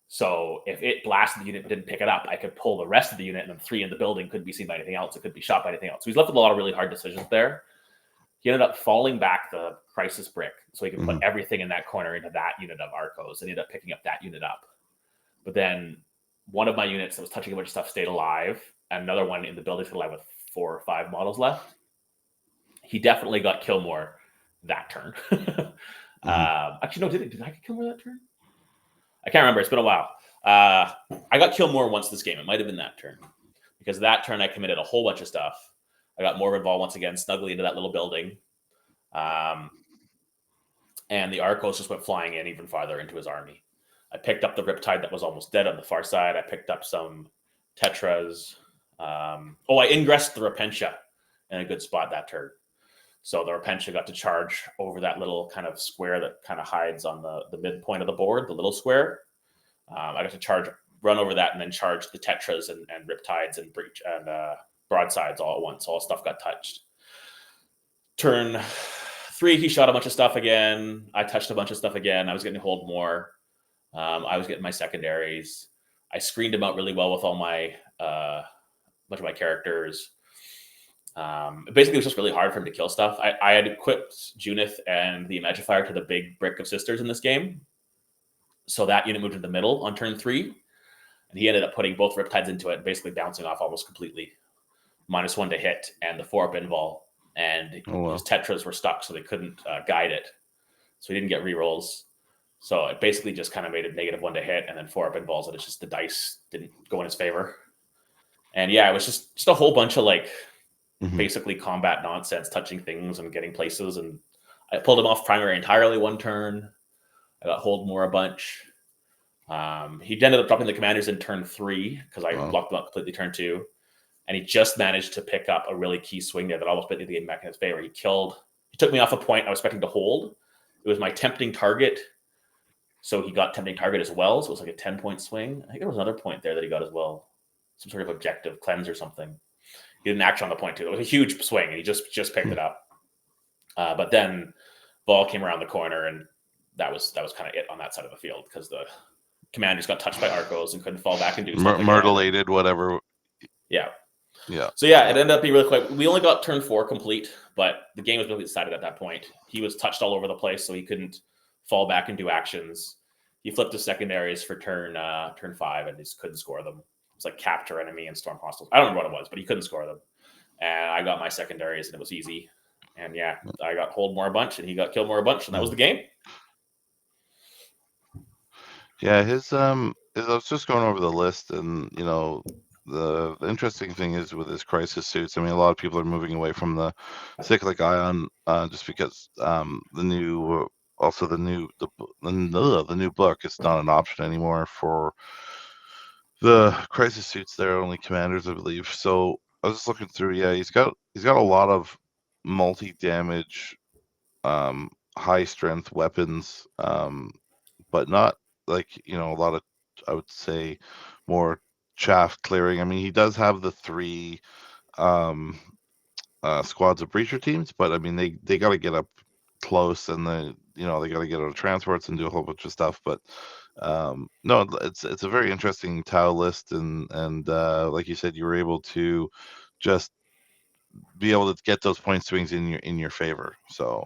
So if it blasted the unit but didn't pick it up, I could pull the rest of the unit, and then 3 in the building couldn't be seen by anything else. It could be shot by anything else. So he's left with a lot of really hard decisions there. He ended up falling back the Crisis Brick so he could put everything in that corner into that unit of Arcos, and he ended up picking up that unit up. But then one of my units that was touching a bunch of stuff stayed alive, and another one in the building stayed alive with 4 or 5 models left. He definitely got Killmore that turn. Actually, no, did I get Killmore that turn? I can't remember. It's been a while. I got Killmore once this game. It might have been that turn, because that turn I committed a whole bunch of stuff. I got more involved once again, snugly into that little building. And the Arcos just went flying in even farther into his army. I picked up the Riptide that was almost dead on the far side. I picked up some Tetras. I ingressed the Repentia in a good spot that turn. So the Repentia got to charge over that little kind of square that kind of hides on the midpoint of the board, the little square. I got to run over that, and then charge the Tetras and Riptides and Breach and broadsides all at once. All stuff got touched. Turn 3, he shot a bunch of stuff again. I touched a bunch of stuff again. I was getting to hold more. I was getting my secondaries. I screened him out really well with all my bunch of my characters. Basically, it was just really hard for him to kill stuff. I had equipped Junith and the Imagifier to the big Brick of Sisters in this game. So that unit moved to the middle on turn 3. And he ended up putting both Riptides into it, basically bouncing off almost completely. -1 to hit, and the 4-up invul. And his Tetras were stuck, so they couldn't guide it. So he didn't get rerolls. So it basically just kind of made it -1 to hit, and then 4-up invuls, and it's just the dice didn't go in his favor. And yeah, it was just a whole bunch of like basically combat nonsense, touching things and getting places. And I pulled him off primary entirely one turn. I got hold more a bunch. He ended up dropping the commanders in turn 3 because I Wow. blocked them up completely turn 2. And he just managed to pick up a really key swing there that almost put the game back in his favor. He took me off a point I was expecting to hold. It was my tempting target. So he got tempting target as well. So it was like a 10-point swing. I think there was another point there that he got as well. Some sort of objective cleanse or something. He didn't action on the point too. It was a huge swing, and he just picked it up. But then ball came around the corner, and that was kind of it on that side of the field because the commanders got touched by Arcos and couldn't fall back and do something. Myrtleated, whatever. Yeah. Yeah. So yeah, it ended up being really quick. We only got turn 4 complete, but the game was really decided at that point. He was touched all over the place, so he couldn't fall back and do actions. He flipped his secondaries for turn 5 and just couldn't score them. It was like capture enemy and storm hostiles. I don't remember what it was, but he couldn't score them. And I got my secondaries, and it was easy. And yeah, I got hold more a bunch, and he got killed more a bunch, and that was the game. Yeah, I was just going over the list, and the interesting thing is with his crisis suits. I mean, a lot of people are moving away from the cyclic ion just because the new book is not an option anymore for the crisis suits. They're only commanders, I believe. So I was just looking through. Yeah, he's got a lot of multi-damage, high strength weapons, but not like a lot of, I would say, more chaff clearing. I mean, he does have the 3 squads of breacher teams, but I mean they got to get up close, and they got to get out of transports and do a whole bunch of stuff. But no, it's a very interesting Tau list, and like you said, you were able to just be able to get those point swings in your favor. So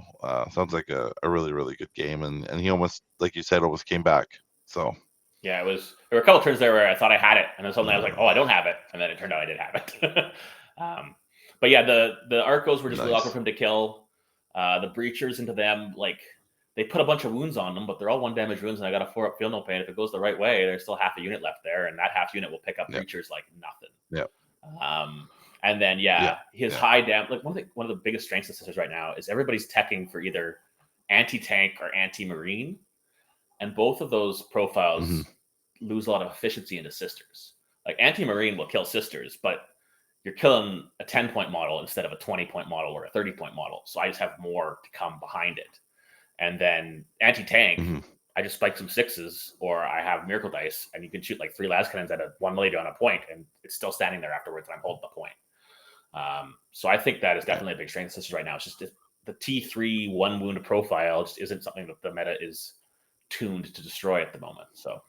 sounds like a really, really good game, and he almost, like you said, almost came back. So yeah, there were a couple turns there where I thought I had it, and then suddenly I was like, oh, I don't have it, and then it turned out I did have it. But yeah, the Arcos were just really awkward for him to kill. The breachers into them, like, they put a bunch of wounds on them, but they're all 1 damage wounds, and I got a 4-up feel no pain. If it goes the right way, there's still half a unit left there, and that half unit will pick up breachers like nothing. Yeah. And then his high damage. Like one of the biggest strengths of Sisters right now is everybody's teching for either anti-tank or anti-marine, and both of those profiles lose a lot of efficiency into Sisters. Like anti-marine will kill Sisters, but you're killing a 10-point model instead of a 20-point model or a 30-point model. So I just have more to come behind it. And then anti-tank, I just spike some 6s, or I have miracle dice, and you can shoot like 3 las cannons at a 1 lady on a point, and it's still standing there afterwards, and I'm holding the point. So I think that is definitely a big strength of Sisters right now. It's just the T3 1 wound profile just isn't something that the meta is tuned to destroy at the moment. So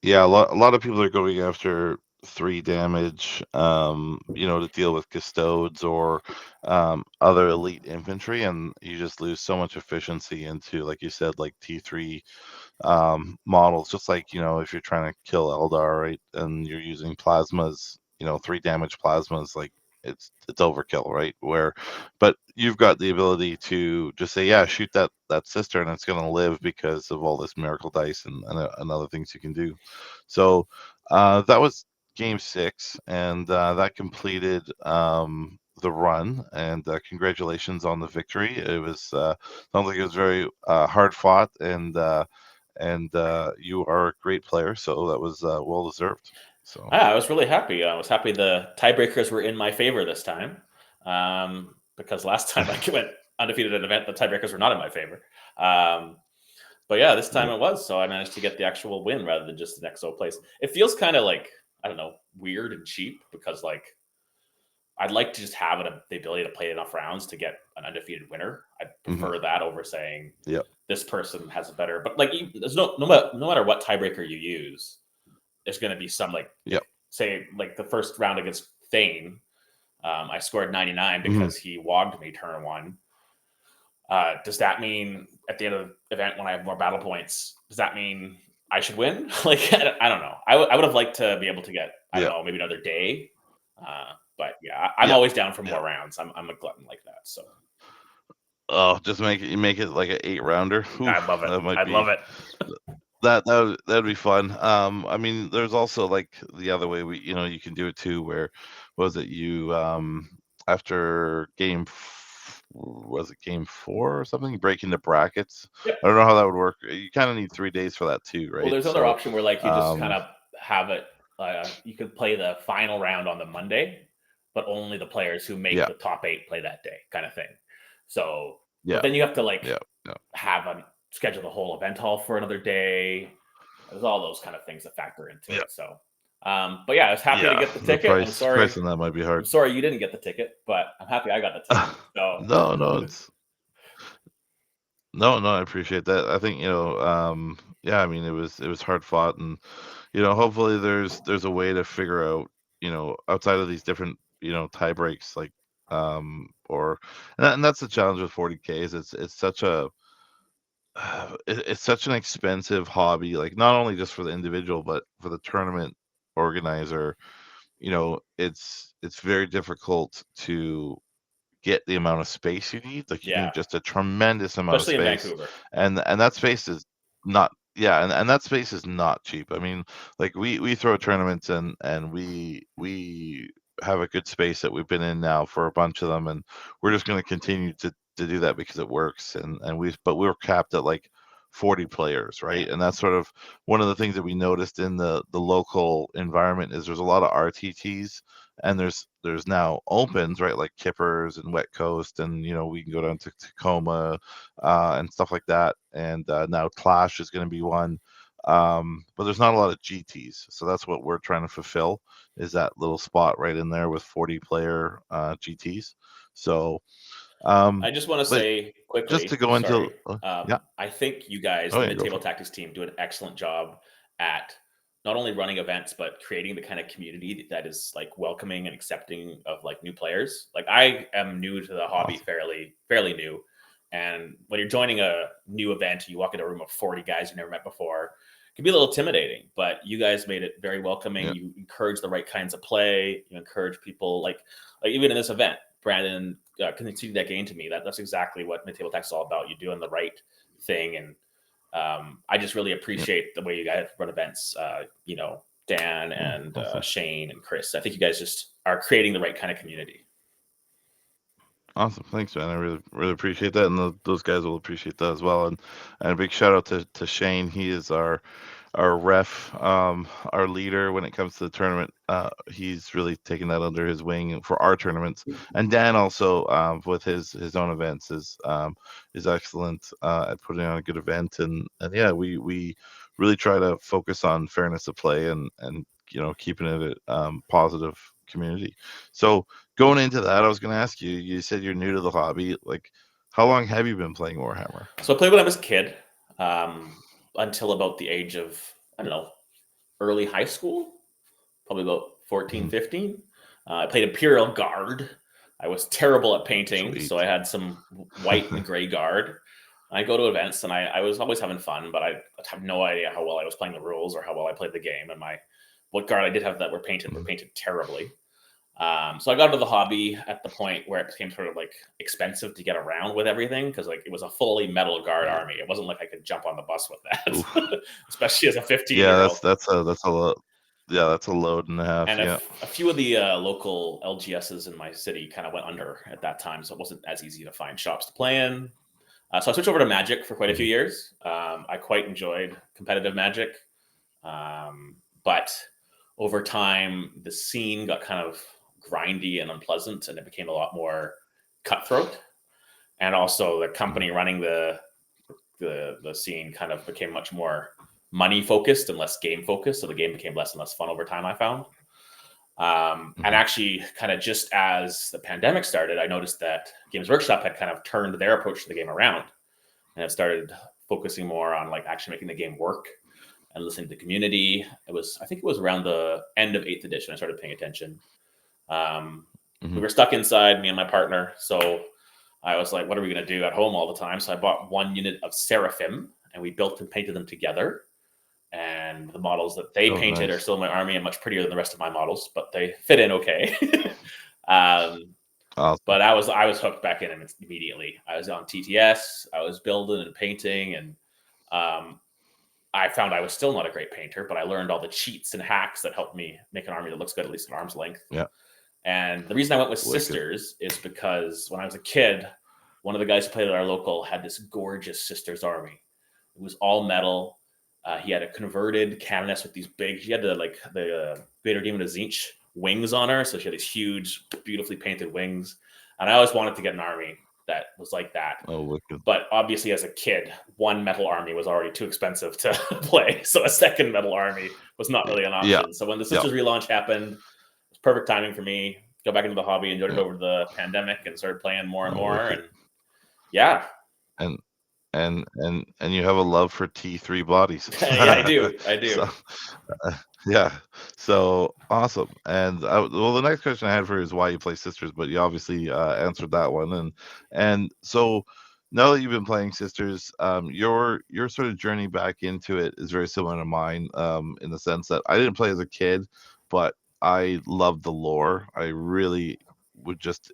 yeah, a lot of people are going after 3 damage, to deal with custodes or other elite infantry, and you just lose so much efficiency into, like you said, like T3 models. Just like if you're trying to kill Eldar, right, and you're using plasmas, 3 damage plasmas, like it's overkill, right? But you've got the ability to just say, yeah, shoot that sister, and it's going to live because of all this miracle dice and other things you can do. So that was game 6, and that completed the run. And congratulations on the victory. It was sounds like it was very hard fought, and you are a great player, so that was well deserved. So I was really happy. I was happy the tiebreakers were in my favor this time, because last time I went undefeated at an event, the tiebreakers were not in my favor. But yeah, this time it was. So I managed to get the actual win rather than just an XO place. It feels kind of like, I don't know, weird and cheap, because like I'd like to just have the ability to play enough rounds to get an undefeated winner. I prefer that over saying this person has a better. But like, there's no matter what tiebreaker you use, there's going to be some say like the first round against Thane, I scored 99 because he wogged me turn 1. Does that mean at the end of the event when I have more battle points, does that mean I should win? Like, I don't know. I would have liked to be able to get, I don't know, maybe another day. But yeah, I'm always down for more rounds. I'm a glutton like that. So. Oh, just make it like an 8-rounder. I love it. I'd love it. That'd be fun. I mean, there's also like the other way you can do it too, where was it you after game was it game 4 or something? You break into brackets. Yep. I don't know how that would work. You kind of need 3 days for that too, Well, right? there's another option where like you just kind Um, of have it. You could play the final round on the Monday, but only the players who make yeah, the top 8 play that day, kind of thing. So, but yeah, then you have to like yeah, yeah, have a schedule the whole event hall for another day. There's all those kind of things that factor into yeah, it. So, but yeah, I was happy to yeah. get the The ticket. price on that might be I'm hard. sorry you didn't get the ticket, but I'm happy I got the ticket. So, No, no, it's no, no. I appreciate that. I think yeah. I mean, it was hard fought, and hopefully there's a way to figure out, outside of these different, tie breaks, like, or and that's the challenge with 40K is it's such a it's such an expensive hobby, like not only just for the individual, but for the tournament organizer. It's very difficult to get the amount of space you need. Like, you yeah, need just a tremendous amount of especially in space, Vancouver. and that space is not yeah, and that space is not cheap. I mean, like, we throw tournaments, and we have a good space that we've been in now for a bunch of them, and we're just going to continue to do that because it works, but we were capped at like 40 players, Yeah. right? And that's sort of one of the things that we noticed in the local environment is there's a lot of RTTs, and there's now opens, right, like Kippers and Wet Coast, and we can go down to Tacoma, and stuff like that, and now Clash is going to be one, but there's not a lot of GTs, so that's what we're trying to fulfill, is that little spot right in there with 40 player GTs. So I just want to but say just to quickly, go into sorry. yeah. I think you guys, Oh the yeah, go mid-table for it. tactics team, do an excellent job at not only running events but creating the kind of community that is like welcoming and accepting of like new players. Like I am new to the hobby, Awesome. fairly new, and when you're joining a new event, you walk into a room of 40 guys you've never met before. It can be a little intimidating, but you guys made it very welcoming. Yeah. You encourage the right kinds of play. You encourage people like even in this event, Brandon conceded that game to me. That's exactly what mid-table tactics is all about. You're doing the right thing, and I just really Yeah. appreciate the way you guys run events. Dan Oh, and awesome. Shane and Chris. I think you guys just are creating the right kind of community. Awesome. Thanks, man. I really, really appreciate that. And those guys will appreciate that as well. And a big shout out to Shane. He is our ref, our leader when it comes to the tournament. He's really taken that under his wing for our tournaments. And Dan also, with his own events, is excellent at putting on a good event. And yeah, we really try to focus on fairness of play, and keeping it a positive community. So going into that, I was going to ask you. You said you're new to the hobby. Like, how long have you been playing Warhammer? So I played when I was a kid, until about the age of, I don't know, early high school, probably about 14, Mhm. 15. I played Imperial Guard. I was terrible at painting, so Sweet. I had some white and gray guard. I go to events, and I was always having fun, but I have no idea how well I was playing the rules or how well I played the game. And what guard I did have that were Mhm. painted terribly. So I got into the hobby at the point where it became sort of like expensive to get around with everything, because like it was a fully metal guard Yeah. army. It wasn't like I could jump on the bus with Oof. that, especially as a 15 Yeah, year that's old. that's a lot. Yeah, that's a load and a half. And Yeah. a few of the local LGSs in my city kind of went under at that time, so it wasn't as easy to find shops to play in. So I switched over to Magic for quite a few Mhm. years. I quite enjoyed competitive Magic, but over time, the scene got kind of grindy and unpleasant, and it became a lot more cutthroat. And also, the Mhm. company running the scene kind of became much more money focused and less game focused. So the game became less and less fun over time, I found. And Mhm. actually, kind of just as the pandemic started, I noticed that Games Workshop had kind of turned their approach to the game around, and it started focusing more on like actually making the game work and listening to the community. I think it was around the end of 8th edition I started paying attention. We Mhm. were stuck inside, me and my partner, so I was like, what are we going to do at home all the time? So I bought one unit of Seraphim, and we built and painted them together. And the models that they Oh, painted are nice. still in my army and much prettier than the rest of my models, but they fit in okay. um, Awesome. but I was hooked back in immediately. I was on TTS. I was building and painting, and um, I found I was still not a great painter, but I learned all the cheats and hacks that helped me make an army that looks good, at least at arm's length. Yeah. And the reason I went with Wicked. Sisters is because when I was a kid, one of the guys who played at our local had this gorgeous Sisters army. It was all metal. He had a converted canoness with these big. She had the Vader Demon of Zinch wings on her, so she had these huge, beautifully painted wings. And I always wanted to get an army that was like that. Oh, wicked. But obviously, as a kid, one metal army was already too expensive to play, so a second metal army was not really an option. Yeah. So when the Sisters relaunch happened, it was perfect timing for me. Go back into the hobby, enjoyed it over the pandemic, and started playing more and more. Wicked. And yeah. And you have a love for T3 bodies. Yeah, I do. So, yeah, so awesome. And well, the next question I had for you is why you play Sisters, but you obviously answered that one. And so now that you've been playing Sisters, your sort of journey back into it is very similar to mine, in the sense that I didn't play as a kid, but I loved the lore. I really would just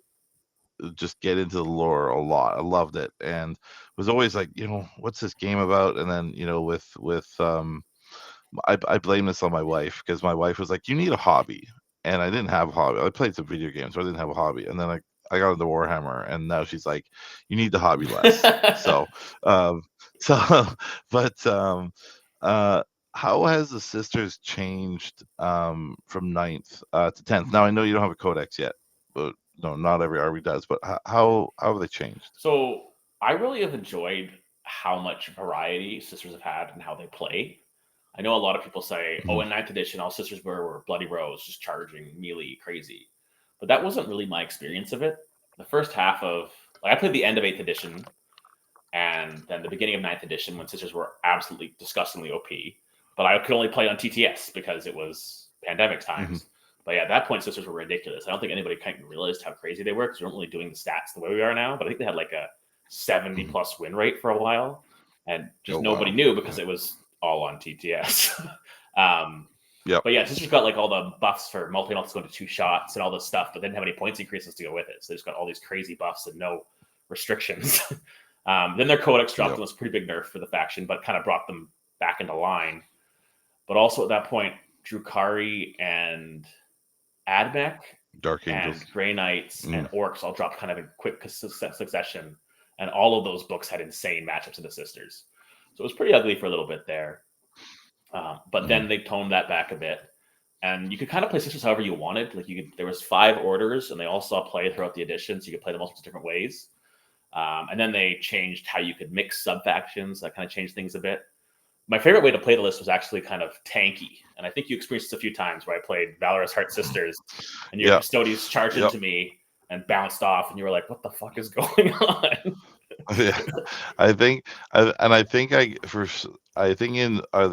get into the lore a lot. I loved it, and was always like, what's this game about? And then, with I blame this on my wife, because my wife was like, you need a hobby, and I didn't have a hobby. I played some video games, so I didn't have a hobby. And then I got into Warhammer, and now she's like, you need the hobby less. so how has the Sisters changed from 9th to 10th? Now I know you don't have a codex yet, but no, not every army does. But how have they changed? So I really have enjoyed how much variety Sisters have had and how they play. I know a lot of people say, in 9th edition, all Sisters were Bloody Rose, just charging, melee, crazy. But that wasn't really my experience of it. The first half of, I played the end of 8th edition, and then the beginning of 9th edition when Sisters were absolutely disgustingly OP. But I could only play on TTS because it was pandemic times. But yeah, at that point, Sisters were ridiculous. I don't think anybody kind of realized how crazy they were, because we weren't really doing the stats the way we are now. But I think they had like a 70+ win rate for a while, and just nobody knew because it was all on TTS. But yeah, Sisters got like all the buffs for multi-multis going to 2 shots and all this stuff, but they didn't have any points increases to go with it. So they just got all these crazy buffs and no restrictions. Then their codex dropped, and was a pretty big nerf for the faction, but kind of brought them back into line. But also at that point, Drukhari and Admech, Dark Angels, and Grey Knights, and Orks all dropped kind of in quick succession, and all of those books had insane matchups of the Sisters. So it was pretty ugly for a little bit there. But then they toned that back a bit, and you could kind of play Sisters however you wanted. Like there was 5 orders, and they all saw play throughout the edition, so you could play them multiple different ways. And then they changed how you could mix sub-factions. That kind of changed things a bit. My favorite way to play the list was actually kind of tanky. And I think you experienced this a few times where I played Valorous Heart Sisters, and your Custodes charged into me and bounced off, and you were like, what the fuck is going on? Yeah, I think in the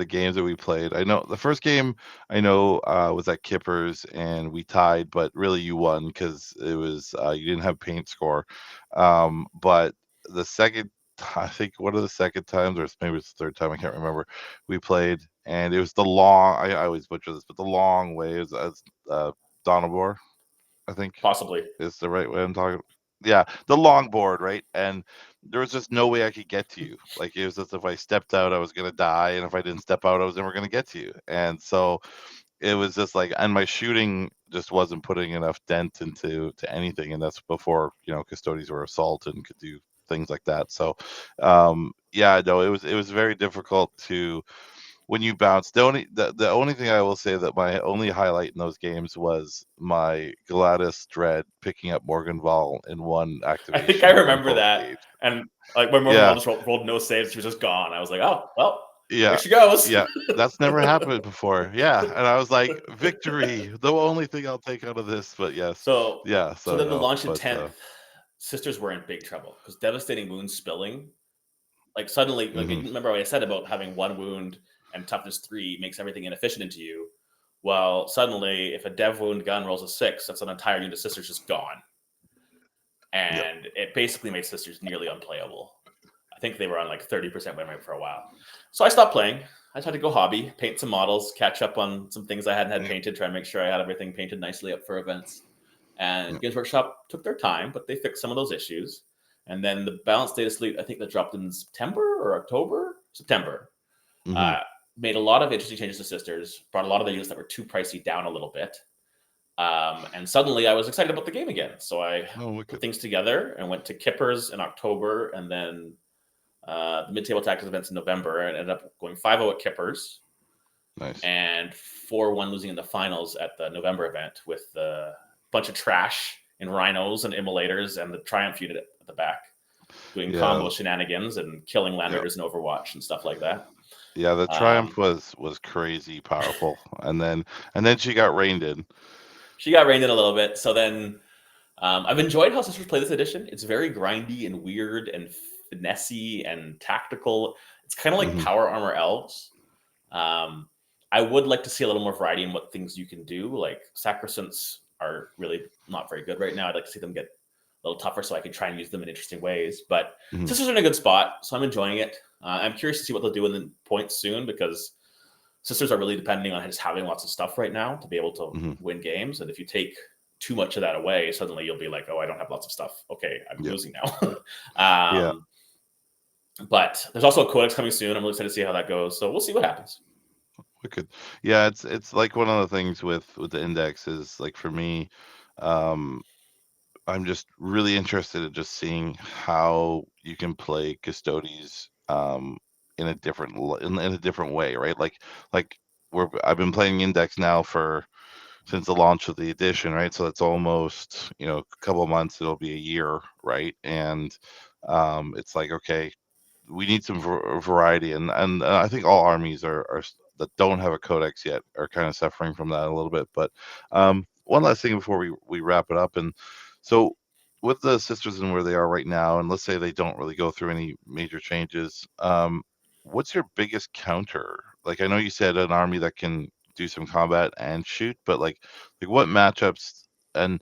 games that we played, I know the first game was at Kippers, and we tied, but really you won because it was you didn't have paint score. But the second, I think one of the second times, or maybe it's the third time, I can't remember, we played, and it was the long, I always butcher this, but the long way is Donabor, I think possibly is the right way I'm talking. Yeah, the long board, right? And there was just no way I could get to you. Like, it was as if I stepped out, I was gonna die, and if I didn't step out, I was never gonna get to you. And so it was just like, and my shooting just wasn't putting enough dent into anything, and that's before Custodes were assault and could do things like that. So it was very difficult to, when you bounce. The only thing I will say, that my only highlight in those games was my Gladys Dread picking up Morgenval in one activation. I think I remember that. Games. And like when Morgenval just rolled no saves, she was just gone. I was like, oh well, here she goes. Yeah, that's never happened before. Yeah, and I was like, victory, the only thing I'll take out of this. But yes, so then the launch of 10th, Sisters were in big trouble because devastating wounds spilling. Like suddenly, like remember what I said about having 1 wound and toughness 3 makes everything inefficient into you. Well, suddenly, if a dev wound gun rolls a 6, that's an entire unit of Sisters just gone. And it basically made Sisters nearly unplayable. I think they were on like 30% win rate for a while. So I stopped playing. I tried to go hobby, paint some models, catch up on some things I hadn't had painted, try and make sure I had everything painted nicely up for events. And Games Workshop took their time, but they fixed some of those issues. And then the Balanced Data Sleep, I think that dropped in September or October? September. Made a lot of interesting changes to Sisters, brought a lot of the units that were too pricey down a little bit. And suddenly I was excited about the game again. So I Oh, put wicked. things together and went to Kippers in October, and then the mid-table tactics events in November, and ended up going 5-0 at Kippers Nice. and 4-1 losing in the finals at the November event with a bunch of trash in rhinos and immolators and the Triumph unit at the back doing Yeah. combo shenanigans and killing land Yep. raiders in Overwatch and stuff like that. Yeah, the Triumph was crazy powerful, and then she got reined in. She got reined in a little bit. So then I've enjoyed how Sisters play this edition. It's very grindy and weird and finessey and tactical. It's kind of like Power Armor Elves. I would like to see a little more variety in what things you can do. Like Sacrosancts are really not very good right now. I'd like to see them get a little tougher so I can try and use them in interesting ways. But Sisters are in a good spot, so I'm enjoying it. I'm curious to see what they'll do in the points soon, because Sisters are really depending on just having lots of stuff right now to be able to win games. And if you take too much of that away, suddenly you'll be like, oh, I don't have lots of stuff. Okay, I'm losing now. Yeah. But there's also a codex coming soon. I'm really excited to see how that goes. So we'll see what happens. Wicked. Yeah, it's like one of the things with the index is, like, for me, I'm just really interested in just seeing how you can play custodes in a different in a different way, right? Like I've been playing index now since the launch of the edition, right? So it's almost, a couple of months, it'll be a year, right? And it's like, okay, we need some variety, and I think all armies that don't have a codex yet are kind of suffering from that a little bit. But one last thing before we wrap it up, and so with the Sisters and where they are right now, and let's say they don't really go through any major changes, what's your biggest counter? Like, I know you said an army that can do some combat and shoot, but like what matchups, and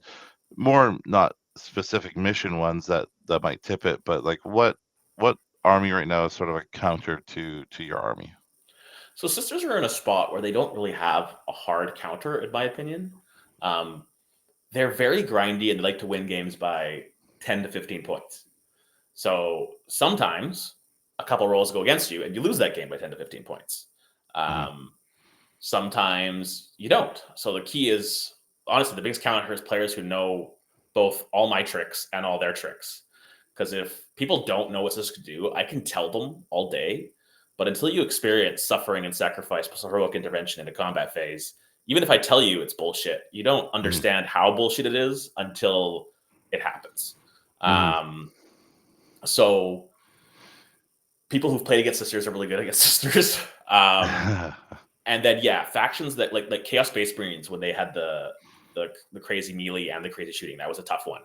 more not specific mission ones that might tip it, but like what army right now is sort of a counter to your army? So Sisters are in a spot where they don't really have a hard counter, in my opinion. They're very grindy and they like to win games by 10 to 15 points. So sometimes a couple rolls go against you and you lose that game by 10 to 15 points. Sometimes you don't. So the key is, honestly, the biggest counter is players who know both all my tricks and all their tricks. Because if people don't know what this could do, I can tell them all day. But until you experience suffering and sacrifice plus heroic intervention in a combat phase, even if I tell you it's bullshit, you don't understand how bullshit it is until it happens. So people who've played against Sisters are really good against Sisters. And then, factions that like Chaos Space Marines, when they had the crazy melee and the crazy shooting, that was a tough one.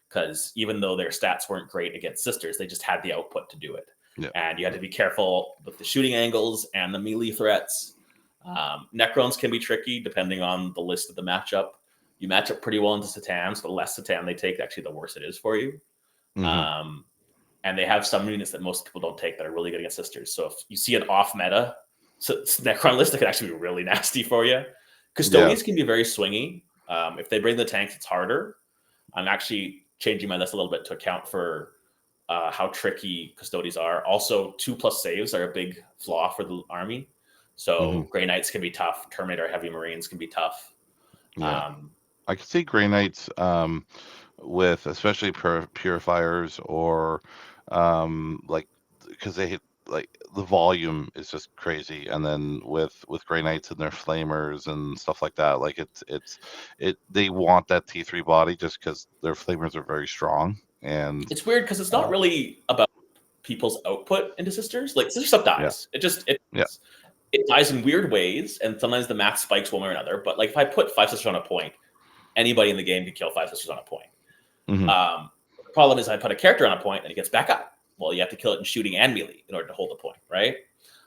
Because even though their stats weren't great against Sisters, they just had the output to do it. Yeah. And you had to be careful with the shooting angles and the melee threats. Necrons can be tricky depending on the list of the matchup. You match up pretty well into Satan, so the less Satan they take, actually the worse it is for you. And they have some units that most people don't take that are really good against Sisters. So if you see an off-meta Necron list, it can actually be really nasty for you. Custodians can be very swingy. If they bring the tanks, it's harder. I'm actually changing my list a little bit to account for how tricky Custodians are. Also, 2+ saves are a big flaw for the army. So Grey Knights can be tough. Terminator Heavy Marines can be tough. I can see Grey Knights with especially purifiers, or like, because they hit, like, the volume is just crazy, and then with Grey Knights and their flamers and stuff like that, like they want that T3 body just because their flamers are very strong. And it's weird because it's not really about people's output into Sisters. Like, Sister stuff dies. It dies in weird ways, and sometimes the math spikes one way or another. But like, if I put 5 Sisters on a point, anybody in the game can kill 5 Sisters on a point. The problem is I put a character on a point and it gets back up. Well, you have to kill it in shooting and melee in order to hold the point, right?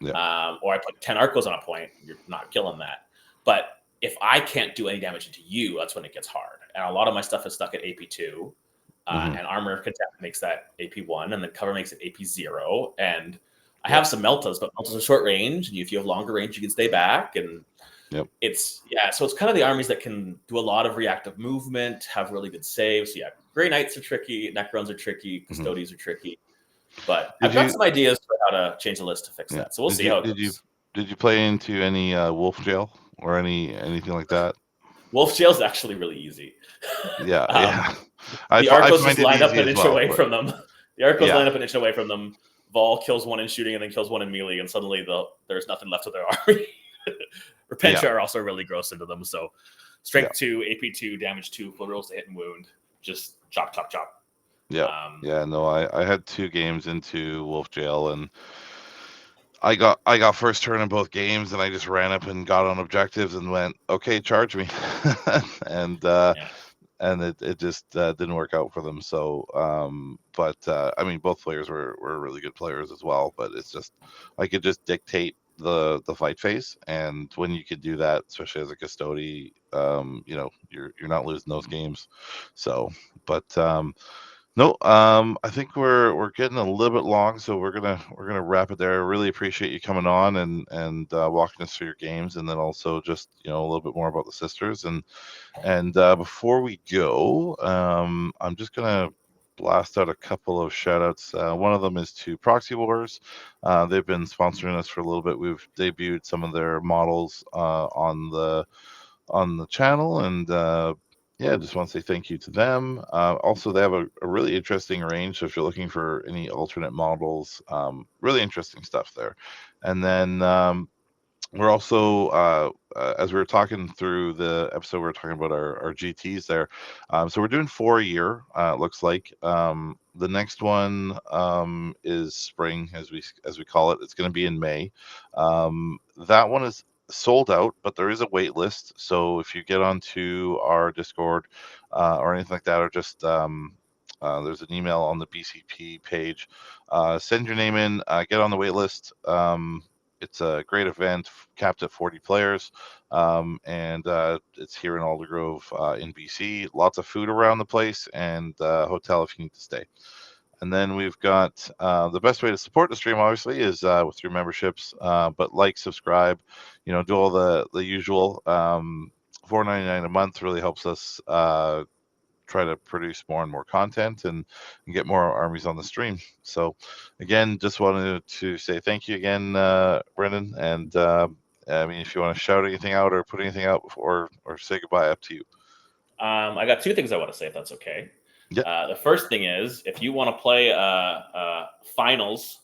Or I put 10 Arcos on a point, you're not killing that. But if I can't do any damage into you, that's when it gets hard. And a lot of my stuff is stuck at AP2. And Armor Contempt makes that AP1, and then Cover makes it AP0. And I have some Meltas, but Meltas are short range, and if you have longer range, you can stay back. And it's so it's kind of the armies that can do a lot of reactive movement, have really good saves. So Grey Knights are tricky, Necrons are tricky, Custodians are tricky. But I've got some ideas for how to change the list to fix that. So we'll see how it goes. Did you play into any Wolf Jail or anything like that? Wolf Jail's actually really easy. Yeah, yeah. The I Arcos find just it lined up easy an as inch well. away But from them. The Arcos yeah, lined up an inch away from them. Vol kills one in shooting and then kills one in melee, and suddenly there's nothing left of their army. Repentia are also really gross into them. So strength 2, AP 2, damage 2, full rolls to hit and wound. Just chop, chop, chop. yeah, yeah. No, I had 2 games into Wolf Jail, and I got first turn in both games, and I just ran up and got on objectives and went, okay, charge me, and it just didn't work out for them. So, but I mean, both players were really good players as well. But it's just I could just dictate the fight phase, and when you could do that, especially as a custody, you know, you're not losing those games. So, but no, I think we're getting a little bit long, so we're gonna wrap it there. I really appreciate you coming on and walking us through your games, and then also just, you know, a little bit more about the sisters. And before we go, I'm just gonna blast out a couple of shout outs. One of them is to Proxy Wars. They've been sponsoring us for a little bit. We've debuted some of their models on the channel, and yeah, just want to say thank you to them. Also, they have a really interesting range, so if you're looking for any alternate models, really interesting stuff there. And then we're also, as we were talking through the episode, we were talking about our GTs there. So we're doing 4 a year, it looks like. The next one is spring, as we call it. It's going to be in May. That one is sold out, but there is a wait list. So if you get onto our Discord or anything like that, or just there's an email on the BCP page, send your name in, get on the wait list. It's a great event, capped at 40 players, and it's here in Aldergrove in BC. Lots of food around the place, and hotel if you need to stay. And then we've got the best way to support the stream, obviously, is through memberships. But like, subscribe, you know, do all the usual. $4.99 a month really helps us try to produce more and more content and get more armies on the stream. So again, just wanted to say thank you again, Brendan. And I mean, if you want to shout anything out or put anything out before or say goodbye, up to you. I got 2 things I want to say, if that's okay. Yeah. The first thing is, if you want to play finals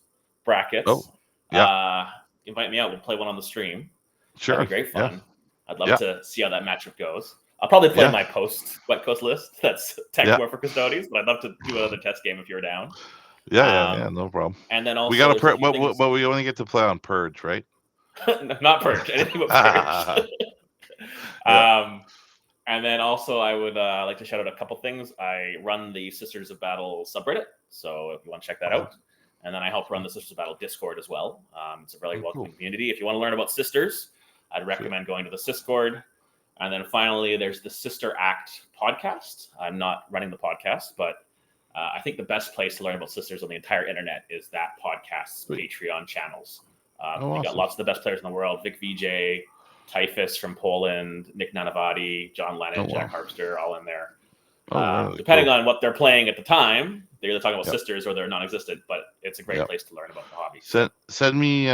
brackets, invite me out. We'll play one on the stream. Sure. That'd be great fun. Yeah. I'd love to see how that matchup goes. I'll probably play my West Coast list. That's more for custodians, but I'd love to do another test game if you're down. Yeah, no problem. And then also, we got to but we only get to play on Purge, right? Not Purge. Anything but Purge. And then also, I would like to shout out a couple things. I run the Sisters of Battle subreddit, so if you want to check that out. And then I help run the Sisters of Battle Discord as well. It's a really welcoming community. If you want to learn about sisters, I'd recommend going to the Discord. And then finally, there's the Sister Act podcast. I'm not running the podcast, but I think the best place to learn about sisters on the entire internet is that podcast's Patreon channels. We got lots of the best players in the world: Vic VJ, Typhus from Poland, Nick Nanavati, John Lennon, Jack Harpster, all in there. Depending on what they're playing at the time, they're either talking about sisters or they're non-existent. But it's a great place to learn about the hobby. Send me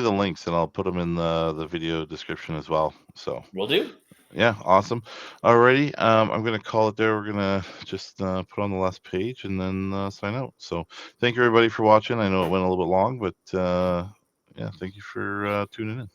the links, and I'll put them in the video description as well. So will do. Yeah, awesome. Alrighty, I'm gonna call it there. We're gonna just put on the last page and then sign out. So thank you everybody for watching. I know it went a little bit long, but yeah, thank you for tuning in.